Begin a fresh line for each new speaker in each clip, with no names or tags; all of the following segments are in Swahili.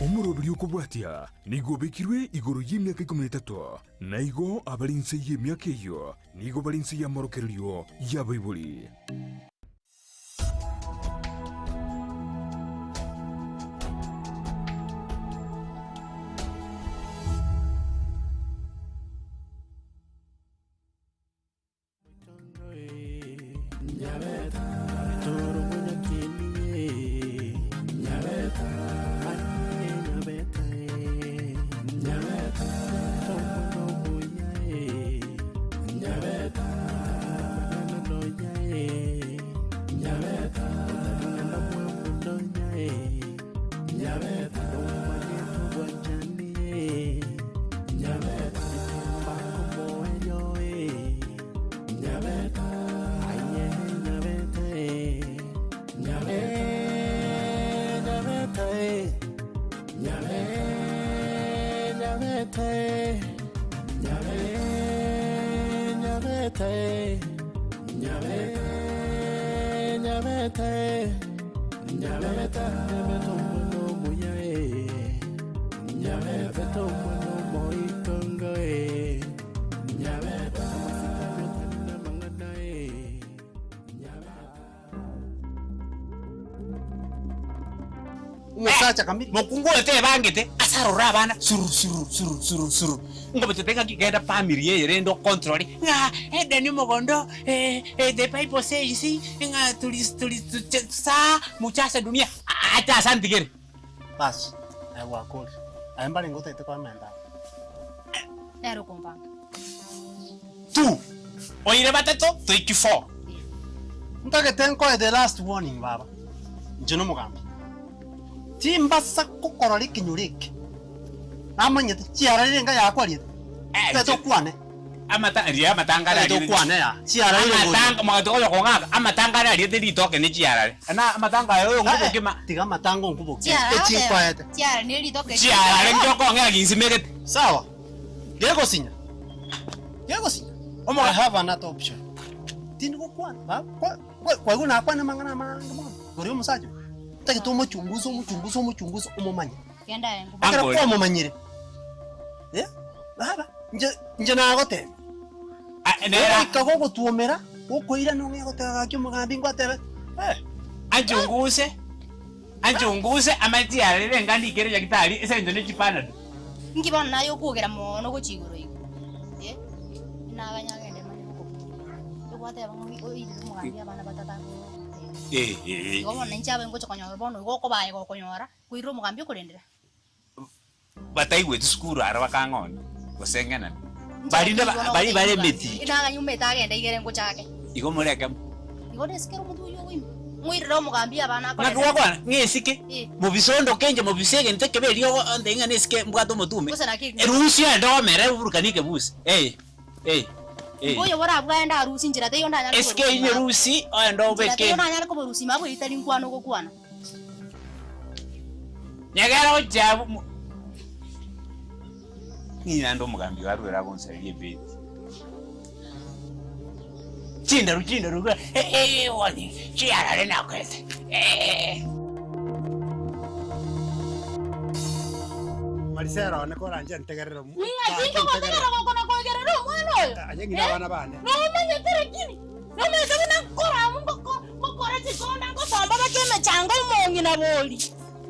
Omurobiri okubwatia nigo bekirwe igoro y'emyaka 13 naigo abalinse y'emyaka eyo nigo balinse y'amorokererio y'abaibuli.
Musacha kamili
mukungule te bangete asarora abana suru ngobete teka kigenda family ye rendo control nga ede ni mogondo the bible says nga tulis sa muchasa dunia ata asante gere
bas aiwa kol aimbali ngote te kwa menda
ero kompanga
tu oire batato 34
ntake tenko the last warning baba njono mugambi timba sakukora likinyurike amanyete chiara lenga yakwalie teto kwane
amatangara
teto kwane ya chiara lenga
amatanga magato ko ngaka amatangara ali te litoke ni chiara ana amatanga yo ngubo kima
tiga matango ngubo
Chiara
kwete
chiara ni litoke
chiara lengo ko ngaka insimeke
sawa yego sinya I have another option tingo kwane ba kwa kuna kwane mangana mangana gori umusaje take to muchunguzo umumanya
kenda yangu
bakara kwa mumanyire baba nje nagote
nera
kagogo tuomera ukoira no ngegotega kyo mugambi ngwatebe
anjunguse amati arere ngandi kere yakitari ese ndo ne chipana
ngibona nayo kugera mono gochigoro iko naganyagende mani ko yokwate bango oiri mugambi abana batata Gobona nchabe ngo chokonyora bono goko baye gokonyora kuiro mugambi kurendera
bataiwe tsukuru ara bakangona gosengena bali meti
ina nyume tagenda igere ngo chake
igo mureke
igo desikero mutu yo wimba mwiriro mugambi abana ko
nakwa kwa ngesike mubisondo kenje mubisege nteke belio ndenga nesike mbwato mutume erusia ndo mere urukanike busi
Boyo wara bwenda arusi njira te yonda nyana
eske inye rusi ndo beke
yonda nyana ko rusi mabo itali nkwano go kwana
nyagara ojabu ni ndo mugambi warwera konserie beti chinda ruga wani chiara rena kwese
Marisera ne ko ranje ntegerero mu
Ninga ko tegera ko na ko gerero mwana oyo
ajengi nabana bane
no menye terekini no menye bina kora mu ko kora chikonda ngo samba bakeme chango mongi na boli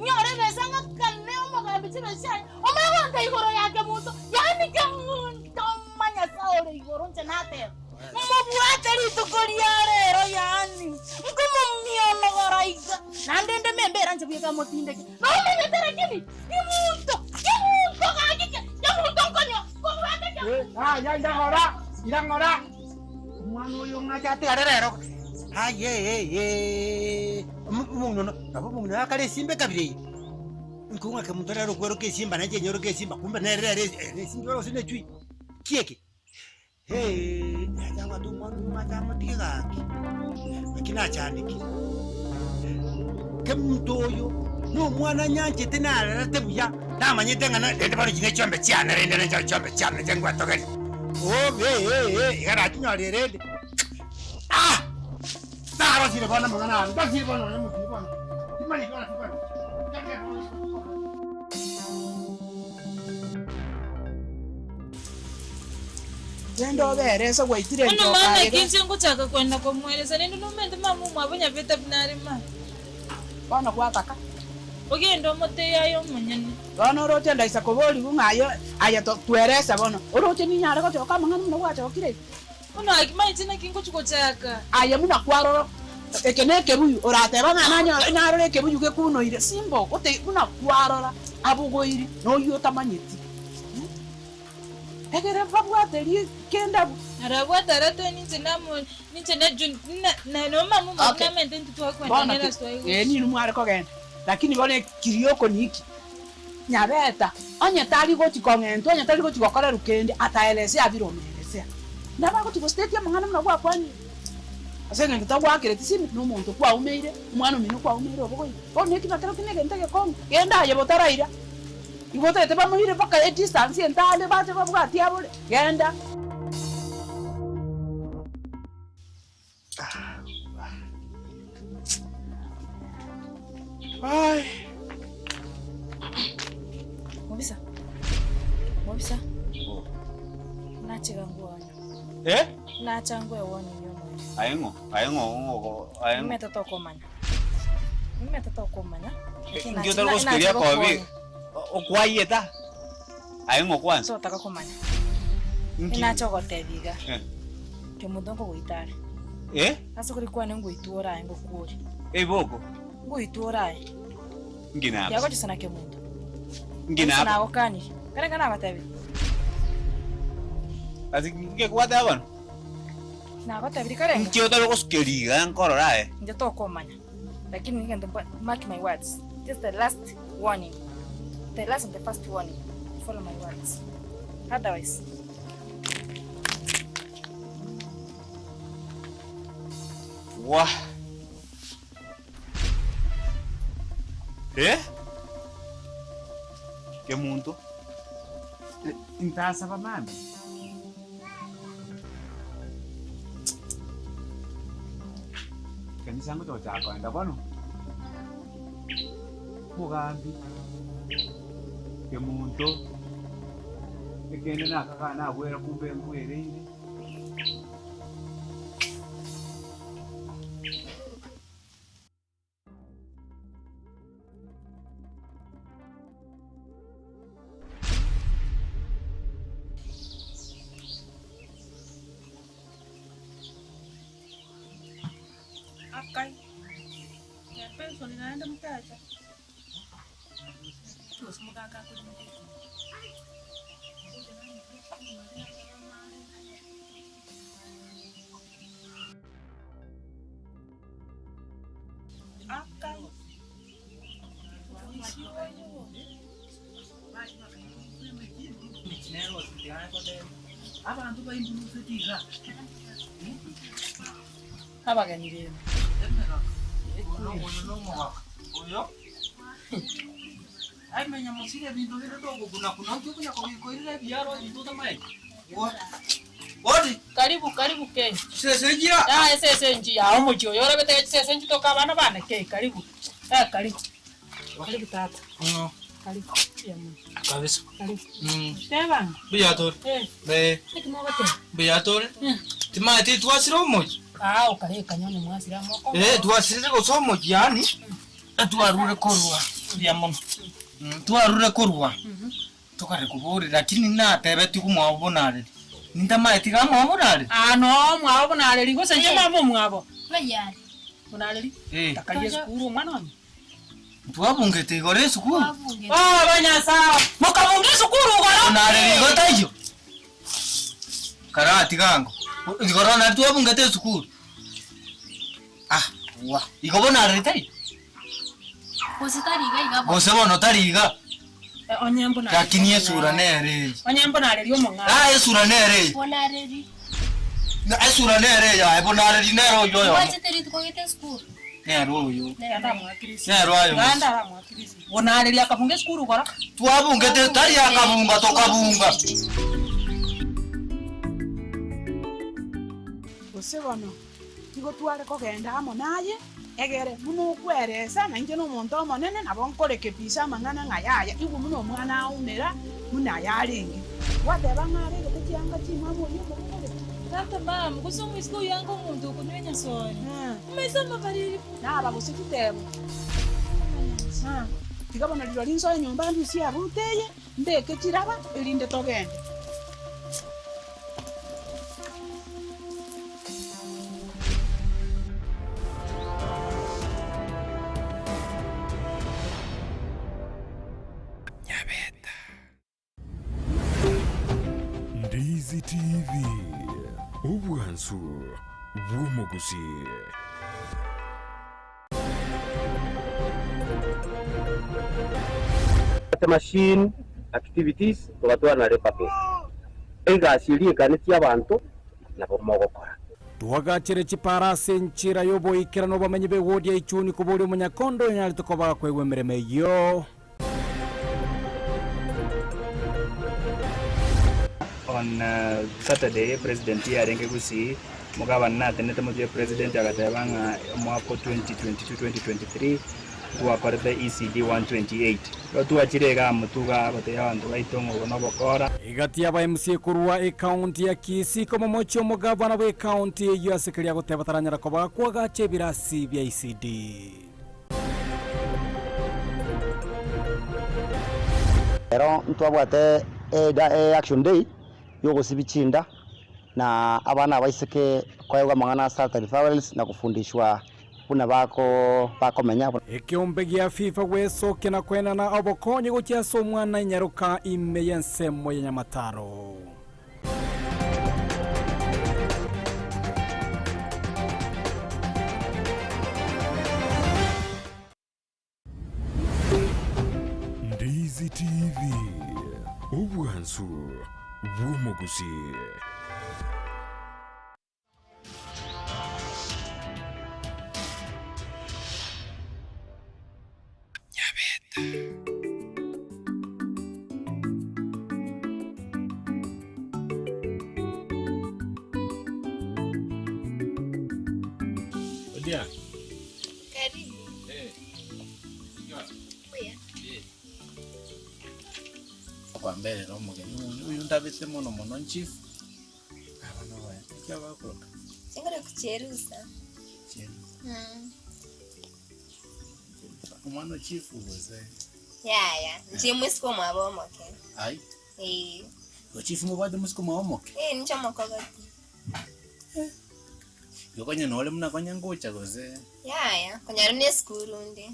nyore besanga kanne umugambi chibeshya omabanga igoro yake muto yani ke muntu manya saore igoro ntenate mubuate litukolia rero yani ngumu miono goraiga nandende membera nchibika motinde no menye terekini imuntu kagike yamuntu konyo
irangora mwana uyu ngajate arerero umuntu nabo akare simbe kabiri nkunga ke muntu rero kwero ke simba naje nyoro ke simba kumbe nerere simba rose ne chui kieke ajanga tu mwana matiga akina chaniki ke muntu uyu no mwana nyanje tenara tebuya namanyete ngana ndende bari kine chombe cyane rende chombe cyane jengwa togari igara kinyari rende Tara sini bana mangana, tak sini bana, mesti bana. Di mana?
Gendo beresa gwaitire
Ono
njoka.
maana kinje ngutaka kwenda kumweleza nini numende mamu mwabonya vita binari ma.
Bono gwataka.
Ogendo mote yayo munyene.
Bono rote ndaisa koboli kungayo aya tweresa bono. Orote ni nyara ko joka mangana muno gwacha okire.
Ono akimai tina kingo chikochaka.
Aya muna kwaroro. Ekene kebuyu orateba ngana nyaro kebuyu ke kuno ire simbo ote muna kwarora abugoiri no yota manyeti. Egere babwateri kenda
Arabwata rato ninche na jun na no mamu mabuna mente ntuwa kwenda nera story.
Ni numare ko genda. Lakini bone kirioko niki. Nyabeta. Onye tali go tikongento, onye tali go tikokora rukende ataeleze abiromeleze. Ndaba go tikosteti amangana mna kwa kwani. Asenge ngitagwa akireti simi n'umuntu kwa umeire, umwana umino kwa umeire obogoyi. Bone kinatero kinege ntege kongo. Genda ye botaraira. Ibote te bamuhire paka e distance entale bate babwati abole. Genda.
Ai.
Mobisa. Mobisa. Nachiga ngwanya. Nachangwe woni nyomo.
Ayengo.
Mmetata komanya.
Ndio talo kusikiria kwa hivi. Okwayeta. Ayengo kwanza.
So taka komanya. Inacho gotebiga. Ke mudongo goitare. Asa kulikuwa nengo itura ngo kuri.
Boko.
Goitura.
Ngina.
Yago chisana ke mundo.
Ngina.
Na okani. Kana batebi.
Así que kwata abano.
Na batebi kare.
Ndio talo kusikiria nkorora
Ndio to komanya. Lakini ngende mark my words. Just the last warning. The last and the first warning. Follow my words. Otherwise.
Wah. Que mundo? Intasa pa mami. Kanisa ngo tochako enda bano. Mugambi. Que mundo? Ekene nakakana abwera kumbe mbwereire.
Akai. Ya penso ni naenda mtacha. Tusimuka kaka. Akai.
Abantu bayimbunusetira.
Abaganirira.
Oyo. Ai menya musire bintu bire dogo kuna kunya koirira biaro bintu tamai. Odi.
Karibu ke.
Sese njia.
Sese njia. Omujo yora bete sese njito kabana bana ke karibu. Karibu. Karibu tata. Karibu.
Kabisa.
Karibu. Teba.
Biator.
Nikimogote.
Biator. Timati twasiro moji.
Ukare kanyone mwasira moko.
Twasire ko somo yani. Twarure korwa. Ndiamono. Twarure korwa. Tokare kuburi lakini na tebe tikumwabonare. Nindama etiga mwabonare.
No mwabonare lingo sanje mabo mwabo.
Bayari.
Bonare. Takaliye skuru mwana wanyu.
Twabungete igore sukuru.
Banyasa. Mukabunge sukuru ukara.
Bonare ligota iyo. Karati gango. Igoro na twabungete sukuru. Wa. Igobonare tai.
Positariga igabo.
Bose bono tariga.
Onyembo na.
Lakini esura nere.
Onyembo na lelio monga.
Esura nere.
Bonareri.
Na esura nere ya bonare dinero yo.
Wacha teri tukogete skuru.
Nero yo.
Nenda mwakirisi.
Nero ayo.
Nenda mwakirisi. Bonare lya kabunge skuru ukara.
Twabungete tari akabunga tokabunga. Bono. Tigo tware kogenda amo naye. Egere muno kweresa na nje no muntu omonene nabo nkoreke pisa mangana ngayaya igu muno mwana umera muna yaringi wadeba ngare gete chianga chimamo yo mukore.
Tata mama, kusoma isiku yangu muntu kunwenya sona. Umesoma bariri.
Na bagusitutebo. Tikabona lilo linso nyumba ndu cia ruteye ndeke chiraba ilinde togende.
Ndizi TV obwansu bw'omuguzi.
Machine activities tugatwara na repa pesa egacirikanĩtie abantu nabo mogokora
twagacire chiparase nchira yoboikera no bamenyi begodia ichuni kuburi munyakondo nyali tukobaga kwegwe mireme yo.
On Saturday, President Yarenge Gusi, Mugavana, the President Agatavanga, Mwako 2022-2023, to acquire the ECD 128. To Achirega, Mutuga, Batea, and Waitongo, Novokora.
Igatia by MC Kurua, a county, a Kisi, Komocho, Mugavana, way county, US Secretary Tevatarana Koba, Kwaga, Chebira, CBACD.
Pero ntwabwate action day yogo sibichinda na abana baiseke kwayoga mangana starter referrals na kufundishwa kuna bako menya
ekiombe gia FIFA weso kena kwena na obokonye gokia so mwana nyaruka imeyense moya nyamataro
Ndizi TV obwansu bw'omuguzi.
Odia.
Karibu.
Kwa mbele no mugeni uyu ndabise muno muno chief abana baya cyabako
Singara kucherusa.
Umwana chief uze
Ya nchimwe siku mabomoke.
ai
Go
chief mubade musiko maomoke
nicho makogoti.
yokonya nole muna konya ngocha goze
Ya konyarune skuru ndi.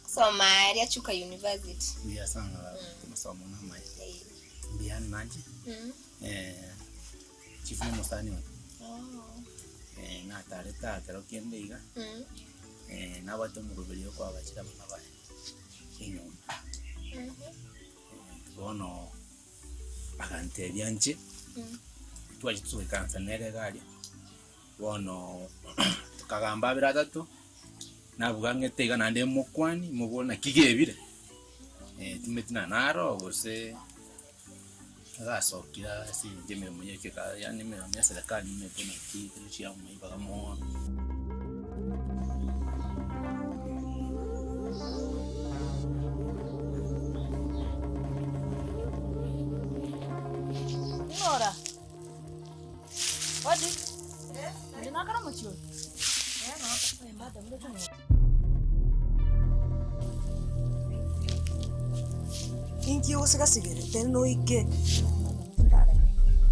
Somali achuka university.
biya sanga masomo na mai biya nanje chief ni mustani wa na tareta kero kende iga na watu murubelio kwa bachira bana bae inyuma bono agante byanje twajitsuwe kansa nere gari bono tukagamba biratatu navuga ngetega nande mukwani mubona kigebire tumetina naro gose gasokira si jemere munyeke ka yani me ya serikali nimepona kitu chia muiba kama
Ora. Wadi? Nina kara mochio. No, madam, leto no.
Inki usika sigere teno ike.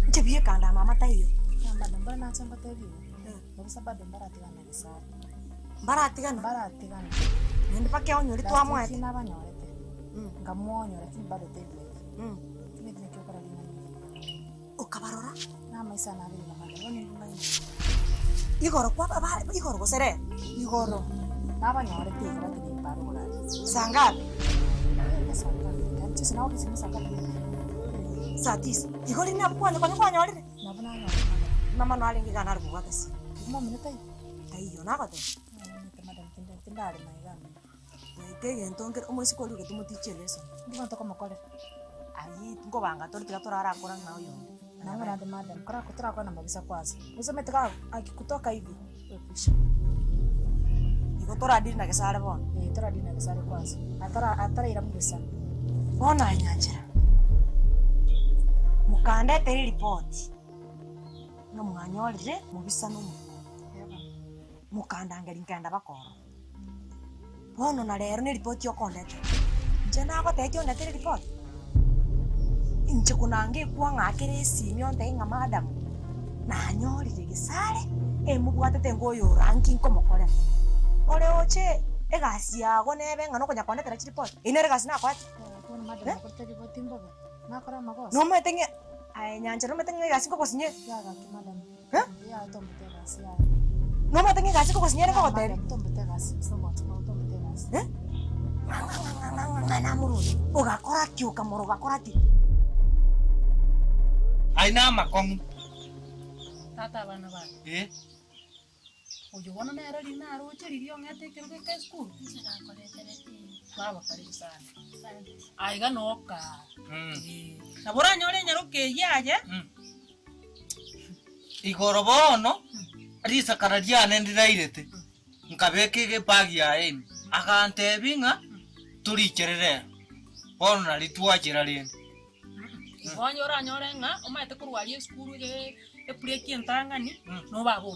Nchebie kanda mama tayo.
Kamba dambara na chamba tayo. Babisa ba dambara tigana nisara.
Bara tigana. Nende pake onyo litu amwe.
Sina banyorete. Ngamonyo lakini bado tebe. Tumekile kwa lina.
Ukabarora?
Na maisa na bili na madam. Woni
Igoro kwa igoro gosere.
Igoro. Na banyorete ibati ni barora.
Sangapi?
Sina ofisi msakata.
Satis. Igori na kwani nyore.
Na bana
mama no alingi kana rubu wakasi.
Mo mineta.
Tayo na kote.
Madam tindale maigana.
Kege ntonge umwe sikoli ke tumutiche leso.
Ndiko ntoko makole.
Ayi ngo banga tori tiga torara akora na uyo.
Na ngana de madam kora kutra kwa na mabisa kwazi. Useme tika akikutoka hivi. Pisha.
Iko tora dini na kesare bon.
Tora dini na kesare kwazi. Atara ira mbisa.
Ona nyanjira. mukandetera ripoti no mwanyorire mubisa no mukandangeri nkenda bakoro bono na rero ni ripoti yokondete nje nako tekyo ndetera ripoti inje kunange kwa ngakire simio nte nga madam na nyorire gisare mubwatete ngoyo ranking komokore ore oche egasi yago nebe ngano konya kondetera ripoti inere gasi na kwati
madam akorte ripoti mboga nakora makosa
no metenge ay nyanja no metenge gasi ko kosinye
yaga ki madam ya tombete gasi ya
no metenge gasi ko kosinye ko hotel
tombete gasi somo tombete gasi
ngana muru ugakora ki ukamoro ugakora ki
aina makong
tata bana bana uyu wana nero lina roche lirio ngate kero ke school sira koletere baba karibu sana aiga noka na bora nyore nyaruke yaje
igoro bono risa karadia nendirairete nkabeke ge bagi ya eni akante binga turicherere bono na litwachira lene
wanyora nyore nga omaete kurwalie school ge epreki entangani no babo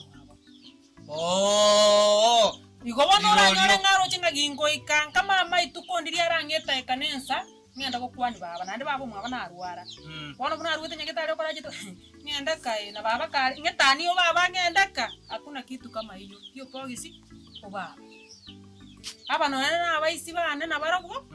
igo bonora nyore ngaro chinga gingo ikanka mama itukondiria rangeta ekanensa ngenda gokwani baba nande babo mwaba narwara bono buna ruwete nyangeta leo kora jito ngenda kai na baba ka ngetani yo baba ngenda ka hakuna kitu kama hiyo pogisi oba aba no na abaisi bane na barago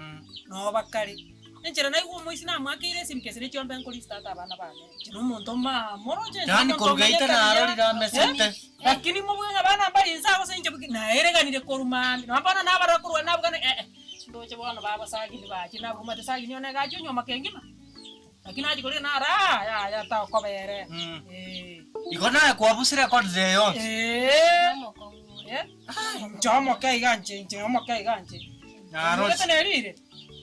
no bakari enchera na iwo moisi na mwakire simkesere chombe nkoli stata abana bane kino muntu ma moroje
yani korugaita na arorira mesete
lakini mubwenga bana bali nsago senje na ereganire korumambi nambana nabara kurwa nabugane ndoche bona baba sagi ni bachi nabo mate sagi nyone gacho nyoma kengima lakini aji kole na ra ya ta kobere
igona kwa busira kwa zeyo
chomo kai ganche chomo kai ganche
na roche
tenerire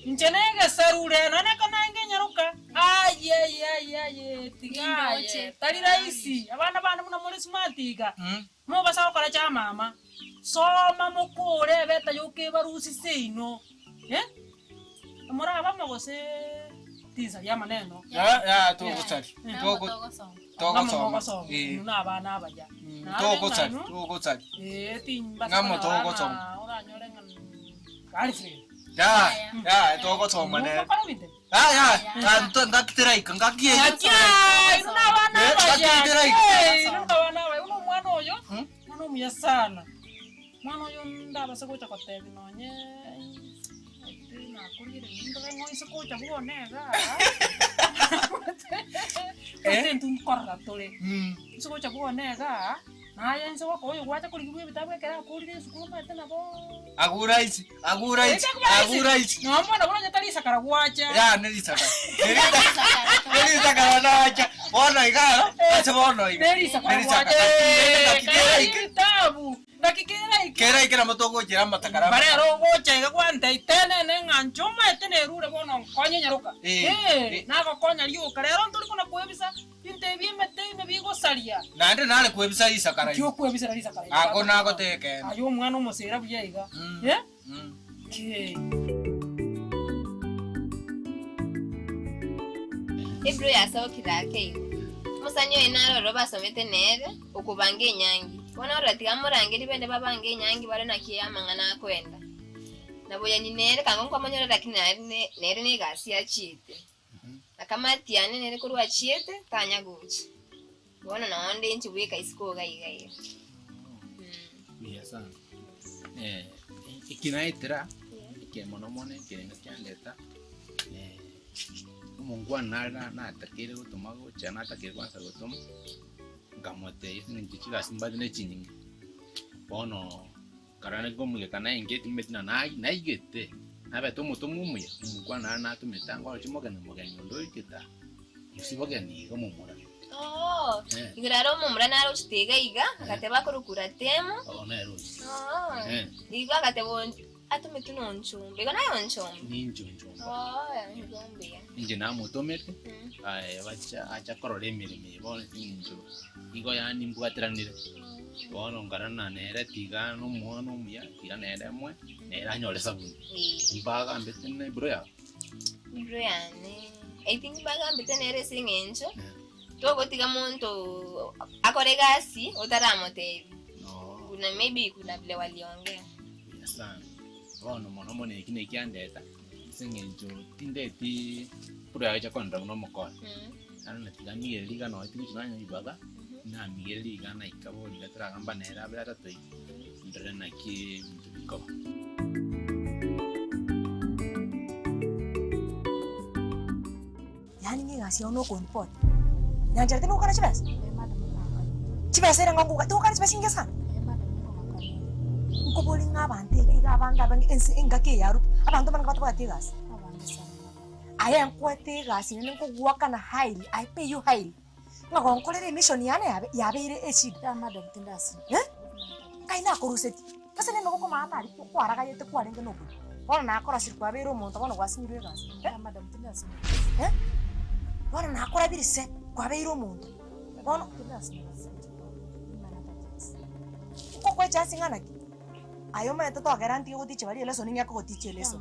Nchenega sarure none kana ngenyaruka aye tigaye tari raisi abana bana muna muri smartiga mo basao kala cha mama soma mukure beta yuke barusi seino amora abama gose tiza ya maneno
ya to gosari to gosoma
nuna abana abaja
to gosari
timba
ngamo to gosoma
ora nyore ngan Alfred
ya to gosoma ne tanto ngakitirai kangakie
nuna abana abaja nuna abana abaja uno mwana oyo mwana muya sana mwana oyo ndaba sekocha kotebi nonye nakurire ndaba ngoise kocha bwonega tentu korra tole sekocha bwonega naye nse wako oyo gwacha kuligibwe bitabwe kera kurire sukuru mate nabo
aguraisi
no mbona bora nyatali sakara gwacha
ya nelisaka nacha bona igaro acha bona
nelisaka tabu nakikera
ikera motogo jira matakara
bare rogocha igwanta itene nenganchuma itene rure bono konye nyaruka nako konya liuka rero nturi kuna kwebisa binte biemete bigo salia
nande nale kwebisa isakara
kyo kwebisa isakara
ako nako teke
ayo mwana umusera buyaiga
Ibro yasohokira keyo musanyo enaro basomete nere okubange enyangi bona oratiga murangeri bende babange enyangi bare nakiyamangana kwenda naboya ninere kango kwamanyora lakini nere ne gasi ya chite akamatiane nere kurwa chite tanya guchi bona naonde nchi weka isikoga igaye
Yes ikinaitira ikemonomone kirenga kyandeta umungwana na atakire gutuma guchana atakire kwanza gutuma ngamote isingi chigasimbazi ne chinyinga bono karane gomuge kana ingeti metina na igete nabe tomumuye umungwana na tumetanga chimoga na mugani ndo ikita musibogani gomumura
igiraro mumura naro chitega iga akateba kurukura temo
nero
iga akatebo atumetu nonchumbe kana yonchumbe
ninchumbe
ngombe
inje na mutomete bacha acha korore mirime bone tinjo igo yani mbwatiranire bono ngarana nere tiga no muya tiga nere mwe nere anyole sabuni mbaga mbetene bro ya
Ibro yani. I think baga mbite nere singencho. Toko tika muntu akore gasi utaramote.
No.
Kuna maybe kuna vile waliongea.
Sana. Ono mono mone kine kiandeta. Singencho tindeti pura acha kontra no mokon. Ana tika mieli ga no tingi chana ibaga. Na mieli ga na ikabo liga tra gamba nera bla tatoi. Ndre na ki ko.
Yani ngi ngasih ono konpot. Yang jadi nu kana cibes. Cibes era nganggu ka tu kana cibes ingas kan. Ko boleh ngabante ka banga bang enga ke yaru. Abang teman kau tu tigas. Ayah yang kuat tigas ini ko gua kana highly. I pay you highly. Ngakon ko le mission yana ya be ire echi. Ya madam tindas. Kaina ko ruseti. Kasane no ko mata ari ko ara ka yete ko ari ngeno. Ona na ko rasir ko abero mo to ono kwasinyire gas. Ya madam tindas. Wana nakora birise kwa beiro muntu. Wana ko kwa chasi ngana ki. Ayo ma to garanti ko tiche bali leso ninya ko tiche leso.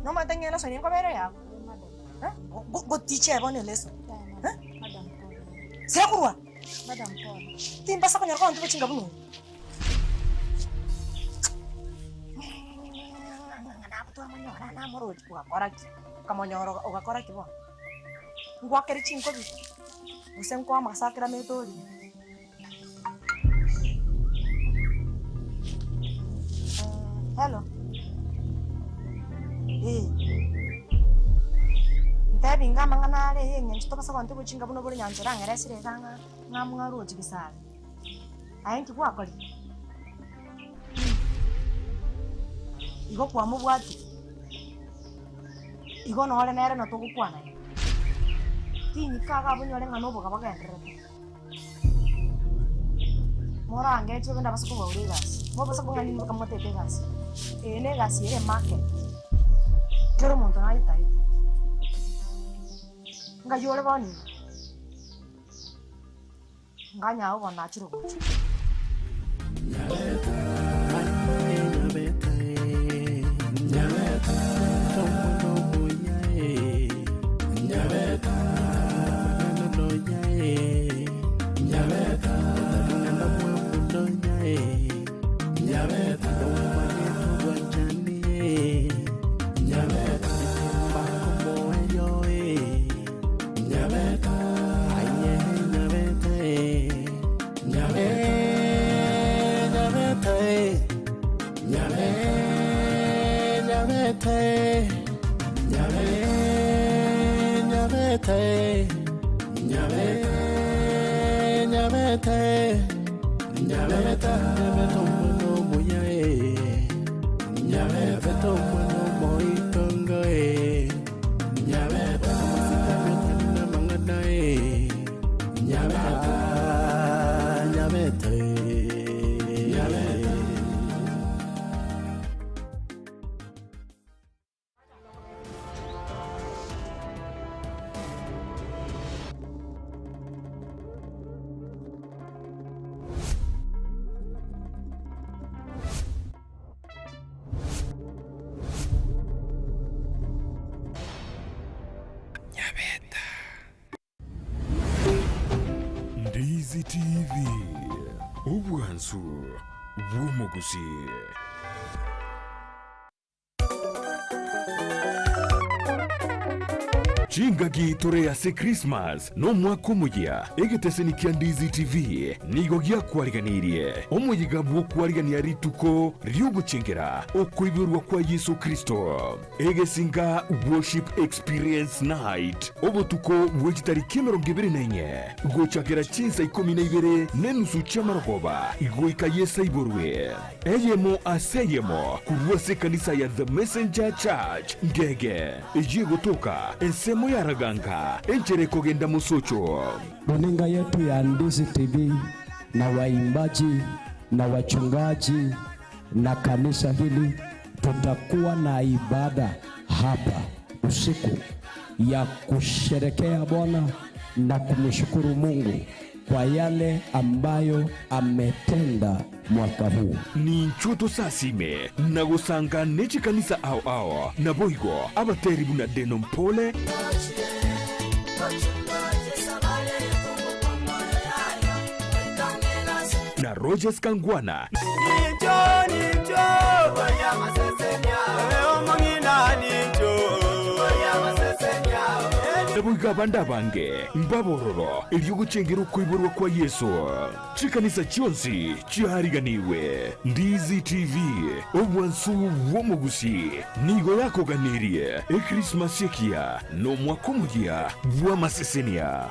No ma tanya leso ninya ko bere ya. Go tiche bone leso. Sekurwa. Madam Paul. Timba sa ko nyarko antu chinga bunu. Ngana ko to amanya na moro ko koraki. Kamonyoro ugakora kibo ngwakeri chinko bi usenko amasakira metori hello ntabi ngama ale yenye chitoka sako ntiko chinga buno buri nyanzira ngeresire kanga ngamunga roji bisale ayinki kwakoli igo kwa mubwati igo no ole nere no to kukwana tini kaga bunyore ngano boga bagendere mora ange cho benda baso ko gas mo baso ko ngani mo kamote te gas ene gas ere market kero monto na itai nga yole bani nga nyao bana churu go
Ndizi TV Ubwansu Bwumugusi. Chingagi tore ase Christmas no mwaka muya egetesenikia Ndizi TV nigo gia kwariganirie omuyiga bwo kwarigania rituko ryuguchengera okwibirwa kwa Yesu Kristo egesinga worship experience night obutuko bwegitariki 24 gochakera chinsa 12 nenusu chamarogoba igoika yesa iborwe eyemo aseyemo kurwase kanisa ya The Messenger Church ngege ejiye gotoka ensemo ya raganga enchere kogenda musocho.
Runinga yetu ya Ndizi TV na waimbaji na wachungaji na kanisa hili tutakuwa na ibada hapa usiku ya kusherekea Bwana na kumshukuru Mungu kwa yale ambayo ametenda mwaka huu.
Ni nchoto sasime na gusanga nechi kanisa ao na boigo abateribu na deno mpole na Rogers Kangwana Nabuiga banda bange mbabororo iliyogo chengero kuiborwa kwa Yesu chikanisa chionsi chihariganiwe Ndizi TV obwansu womugusi nigo yako ganirie Christmas yekia no mwaka mugia bwa masesenia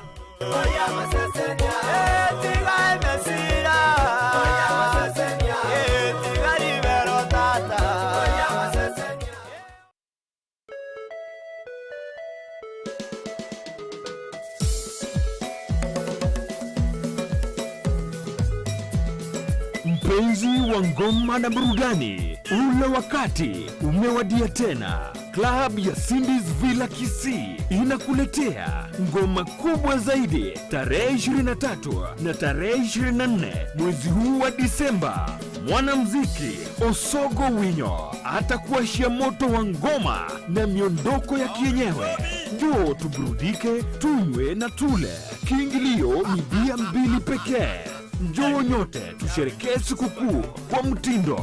Mpenzi wa ngoma na burudani, ule wakati umewadia tena. Club ya Cindy's Villa Kisii inakuletea ngoma kubwa zaidi tarehe 23 na tarehe 24 mwezi huu wa Disemba. Mwanamuziki Osogo Winyo atakuashia moto wa ngoma na miondoko ya kienyewe. Njoo tuburudike, tunywe na tule. Kiingilio ni bia 2 pekee. Njoo nyote tusherekee sikukuu kwa mtindo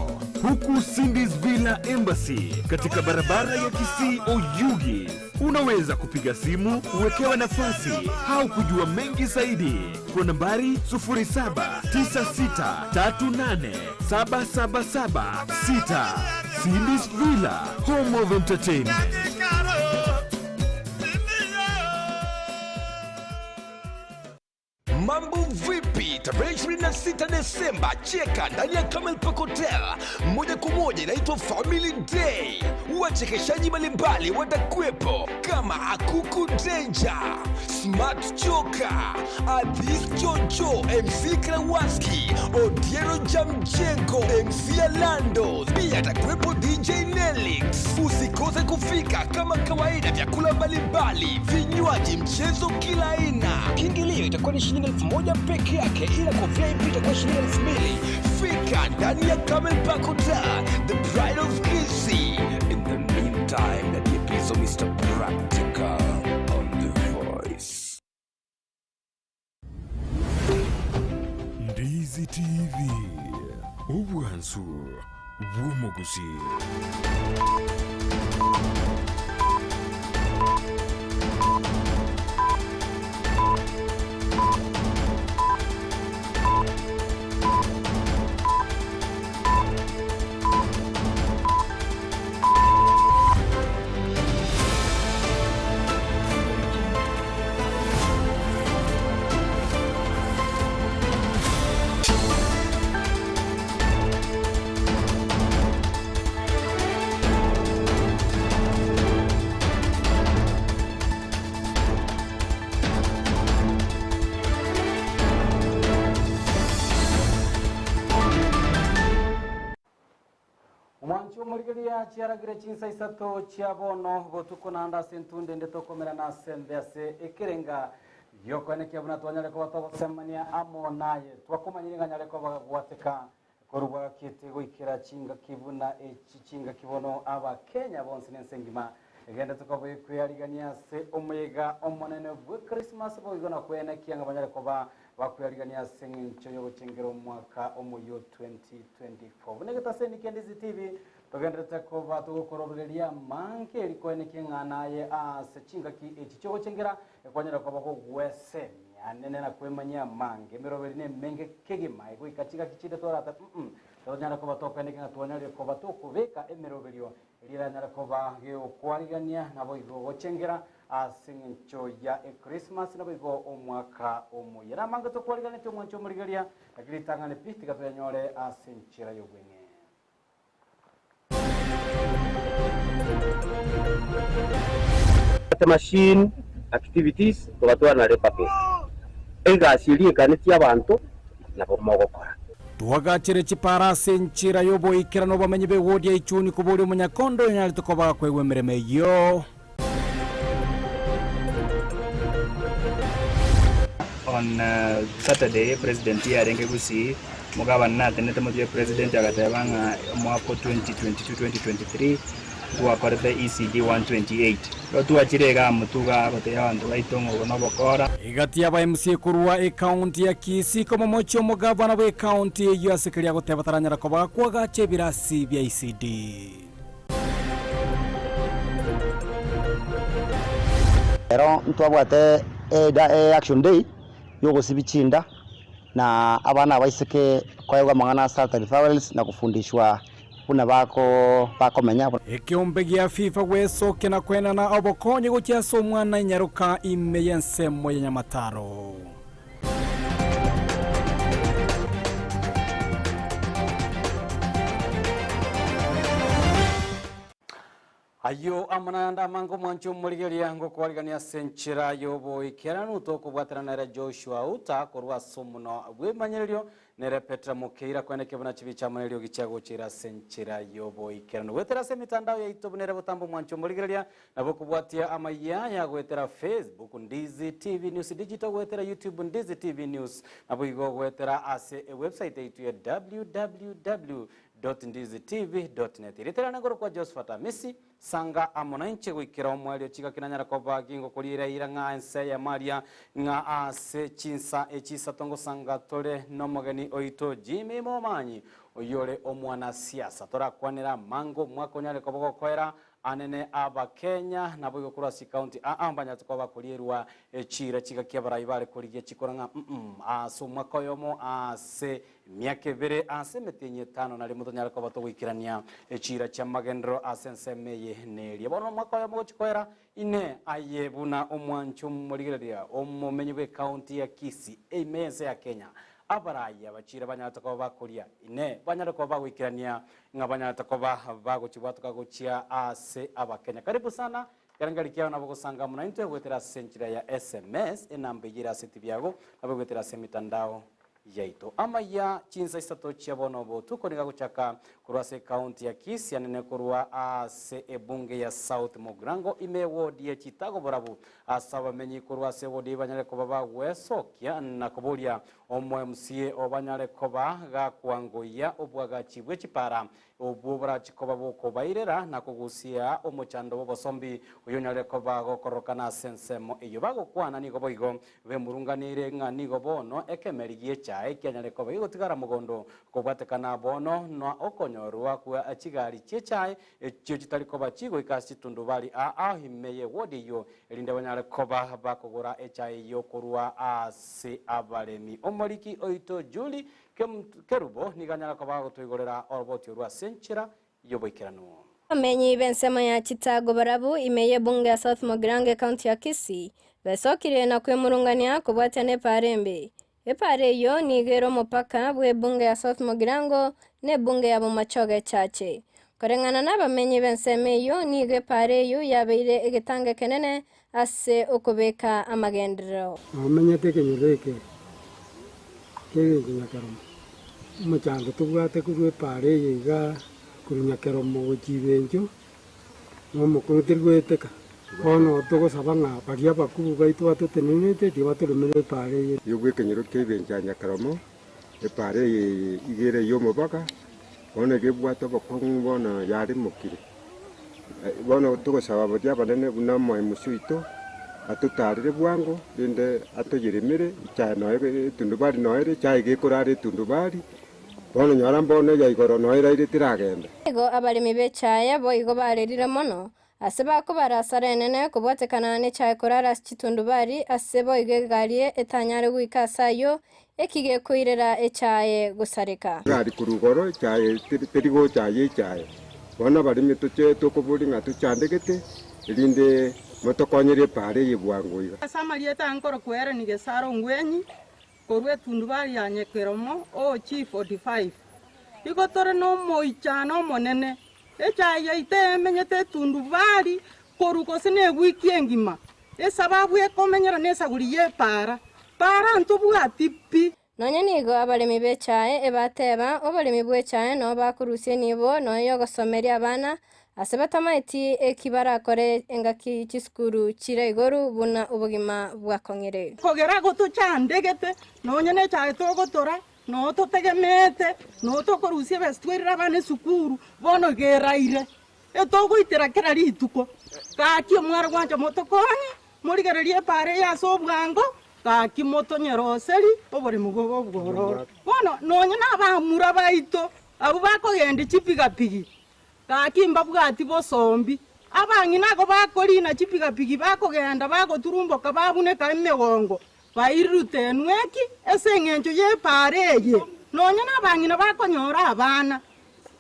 huku Cindy's Villa Embassy katika barabara ya Kisii Oyugi. Unaweza kupiga simu uwekewe nafasi au kujua mengi zaidi kwa nambari 0796387776. Cindy's Villa, home of entertainment.
Mambo vipi? Tarehe 26 Desemba cheka ndani ya Camel Park Hotel. Moja kwa moja inaitwa Family Day. Wachekeshaji mbalimbali watakuwepo kama Akuku Danger, Smart Joker, Adis Jojo, MC Krawaski, Odiero Jamjengo, MC Alando. Pia atakuwepo DJ Nelix. Usikose kufika kama kawaida, vyakula mbalimbali, vinywaji, mchezo kila aina. Kiingilio itakuwa ni shilingi 1000 peke yake, ila kwa VIP itakuwa shilingi 2000. Fika ndani ya Camel Park Hotel, the pride of Kisii. In the meantime, that the episode Mr. Practical on the voice.
Ndizi TV obwansu bwomugusi.
Mwancho murigeria chiaragire chinsa isato chiabono botuko nanda sentunde ndetokomera na sembese ekirenga yokone kiabuna twanyale ko batosemania amo naye twakomanyire nyale ko bagwateka korubwa kiti goikira chinga kibuna echinga kibono aba Kenya bonse nensengima egenda tukobe kuyarigania se omega omonene bwe Christmas boigona kwene kianga banyale ko bakwiyarigania sengincho yo chengero mwaka omuyo 2024 bunegeta seni Ndizi TV togendete ko batugukororeria manke erikwene kinganaye sechinga ki echicho chengera ekwanyera ko bako gwese anene na kwemanya mange miroberi ne menge kegima ego ikachiga kichide torata tonyara ko batokane kinga tonyare ko batokubeka emiroberio liranyara ko bageo kwarigania nabo igo gochengera asingincho ya Christmas nabo igo omwaka omuyera mange to kwarigania to mwancho murigeria akilitangane pistika tuyanyore asinchira yogwenge.
Machine activities tugatwana repa pesa egasirie kaneti abantu nabo mogokora
twagachire chiparase nchira yobo ikira no bamenye be wodia ichuni kuburi munyakondo nyali tukoba kwegwe mireme yo
on Saturday president yarenge gusi mugabana tenete mutwe president agatebanga mwaka 2022-2023 gwakorete ECD 128 rotuachirega mutuga goteya bantu baitongo bonobokora
igati aba MC kurwa account ya Kisii komo mocho mugabana we account ya sekeria gotebataranyara ko bakwaga chebirasi bya ECD.
Ero ntwabwate action day yogo sibichinda na abana baiseke kwayoga mangana Saturday Fawels na kufundishwa kuna bakomenya
ekiombe gya FIFA gwesoke na kwenana obokonye gukiaso mwana inyaruka imeyense moya Nyamataro. Ayo amananda mango mwancho muligeria ngo kwaligania senchira yobo ikeranu to kubwaterana na Joshua uta korwa somuno bwemanyerio nere Petra Mukeira kweneke buna chibicha manelio gichago chira senchira yobo ikeranu wetera se mitandao ya YouTube nere botambo mwancho muligeria nabo kubwatia amaya ya gwetera Facebook Ndizi TV News Digital gwetera YouTube Ndizi TV News nabo igo gwetera ase website yetu ya www.ndizitv.net iretera nagoro kwa Josephat Messi sanga amonanche gwikira omwelio chika kinanyara ko bagingo kulira iranga ense ya Maria nga ase chinsa echisa tongo sanga tole nomogeni oito Jimmy Momanyi oyole omwana siasa torakwanira mango mwakonyale ko bokoera anene aba Kenya nabo yokura si county ambanya tukoba kulirwa echira chika kyabara ibale kuliye chikoranga aso mwakoyomo ase myake vere ase metenye 5 na limuto nyara ko batogwikirania echira cha magendro asensemeye neli bono mwakoyomo chikoera ine ayebuna omwancho muligeria omumenyi we county ya Kisii emense ya Kenya abaraya bachira banyata ko bakuria ine banyata ko bagwikirania ngabanyata ko baguchibwatuka guchia ase abakenya. Karibu sana garangali kiao nabo kusanga muna into gwetera senchira ya SMS enambe gira seti byago nabo gwetera semitandao yaito ama ya chinsa isato chiabono bo tukoniga guchaka kurwase county ya Kisii anene kurwa ase ebunge ya South Mogrango ime ward ya Chitago borabu asaba menyi kurwase ward banyale ko baba wesokia na kubulia omwe MCA obanyale ko baga kwangoya obwaga chibwe chipara obubra chikoba boko bairera na kugusia omochando bosombi uyonyale ko bago korokana sensemo iyo bago kwana nigo boigo be murunganire ngani go bono ekemerigie cha ekyanyale ko bago tigara mugondo ko batekana bono no okonyorwa kwa achigari chechae ekyo kitali ko bachigo ikasi tundubali himeye wodi yo elinde banyale ko bakogora echae yo kurwa ase abalemi omoriki oito Juli kerubo niganyala ko bago tuyigorera oroboti rwa senchira yoboikirano
amenyi bensema ya Chitago barabu imeye bunge ya South Mogrange county ya Kisii besokire na kwemurungania kubwatene parembe epare yo nigero mupaka bwe bunge ya South Mogrango ne bunge ya Bomachoge chache korengana n'abamenyi benseme yo nige pare yo yabeire egetange kenene ase okubeka amagendero
amenyete kenyereke nyakero muchango tubwate kurwe pare yiga kurunyakero mu kibenjo no mukutirweteka ono togo sabanga bagia bakuru gaitu atutenenete tibaturumire pare
yugwe kenyero kebenja nyakaromo e pare igere yo mubaka ono gebwata bakongona yari mukire bono togo saba bagia banene bunamo emusuito atutarire bwango rinde atoyirimire cyano ebe tundubari noere cyage kurare tundubari bono nyara mbone yaigoro noera ire tiragenda
ego abalimi becaya bo igo barerire mono aseba ko barasarenene kubwatekana ne cyaye kurara kitundubari asebo igegarie etanyare gwikasayo ekige kuirera echaye gusareka
gari kurugoro cyaye terigo cyaye bono balimi tuche tukuburi ngatu chandegete rinde motokonyere pare yibwanguiga
samalieta ankoro kwere nigesaro ngwenyi korwe tundubari yanyekeromo o chief 45 iko tore no moichano monene echaye ite menyete tundubari koruko sine wiki engima esababu ekomenyera nesaguriye para ntubwa pipi
nonye nigo abalimi bechaye ebateba obalimi bwechaye no bakurusie nibo no yo gosomeria abana
asebatamaiti ekibarakore engaki chiskuru chira igoru buna ubugima bwakongere
kogera gotuchandegete nonyene chae togotora no totegemete no tokorusia bestwerera bane sukuru bono geraire etogoitera kera rituko kaki omwara gwanja motokonye murigererie pare ya sobwango kaki motonyeroseri obore mugogo bwororo bono nonyene abamura baito abo bakogenda chipigapigi kaki mbabwati bosombi abangi nako bakorina chipigapigi bakogenda bagoturumboka babune kamegongo bairute nweki eseng'encho yepareye nonyene abangi nabakonyora abana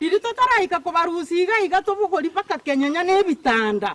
iri totaraika kobarusiga iga tobugori paka kenyenya nebitanda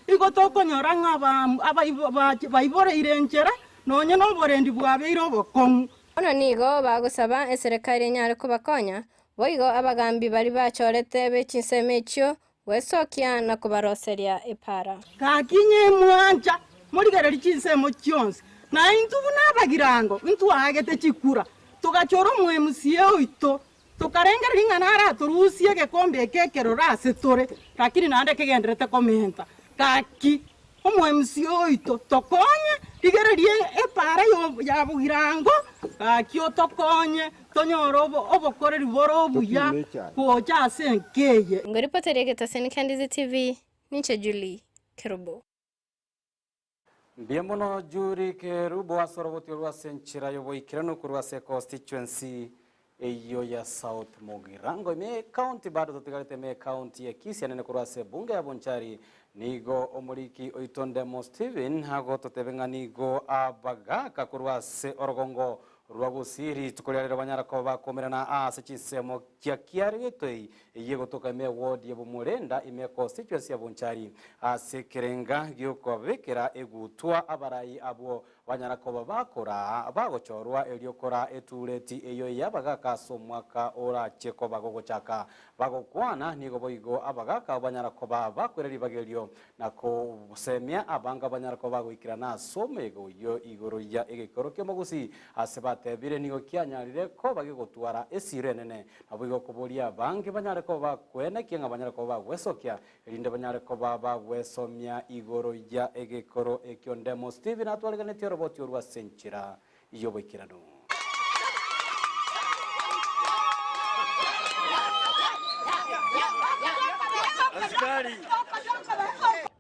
igo tokonyora ng'abaibore irenchera nonyene oborendi bwabeire obokongu
ono nigo bagusaba eserikali enyare kubakonya boigo abagambi bari bachorete bechinsemo echio wesokia na kubaroseria epara
kakinye mwanja murigereri chinsemo chionse na intubu nabagirango intu agete chikura tugachora omwemusie oito tukarengera ing'anara turusie gekombe ekekero rase tore lakini nande kegenderete komenta kaki omwemusie oito tokonye rigererie epara ya bugirango kaki otokonye tonyoro obokoreri boro obuya kuocha ase enkeye
ngoripoteri egetaseni Candizi TV ninche Julie Kerubo
Bienvenido Juri Kerubo asoroboti olwa senchira yobo ikirano kurwa se constituency eyo ya South Mugirango me county bado totigalete me county ya Kisii nene kurwa se bunge ya Bonchari nigo omuliki oitondemo Steven hago totebenga nigo abagaka kurwa se Orogongo Rwagusiri tukolera banyarako bakomerana ase chisemo kya kiaretoi yego toka me ward ya Bumurenda ime constituency ya Bonchari ase kerenga gyoko bekera egutwa abarayi abo banyarako bakora bagochorwa eliokora etuleti eyo yabagaka so mwaka ora cheko bagogochaka bagokwana nigo boigo abagaka banyarako bakoreri bagelio nako semia abanga banyarako bagoikirana somego yo igoro ya egekoro kemogusi ase tebire nigo kianyarire ko bagigotwara esire nene abugo kuboria bangi banyare ko bakwene kinga banyare ko bagwesokia elinde banyare ko bagwesomia igoro ya egekoro ekyondemo Steven atwalegane ti roboti orwa senchira iyobekirano
askari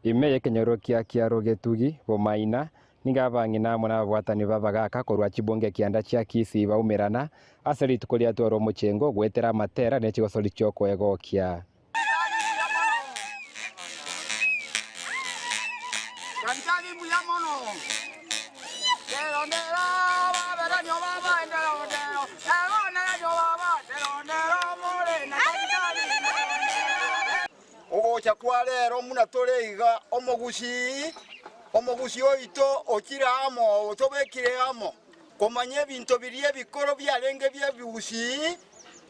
imeye kenyorokia kiaro getugi bomaina ningabangi na mwana bwatani babagaka korwa chibonge kianda chia Kisii baumerana aseri tukolia tworo muchengo gwetera matera ne chigosoli choko egokia
Kantali muyamono Derondero babera nyobaba derondero Erona nyobaba derondero morena Ogocha kwalero muna toleiga omogusi oito okira amo otobekire amo komanye bintu birie bikoro byarenge byebusi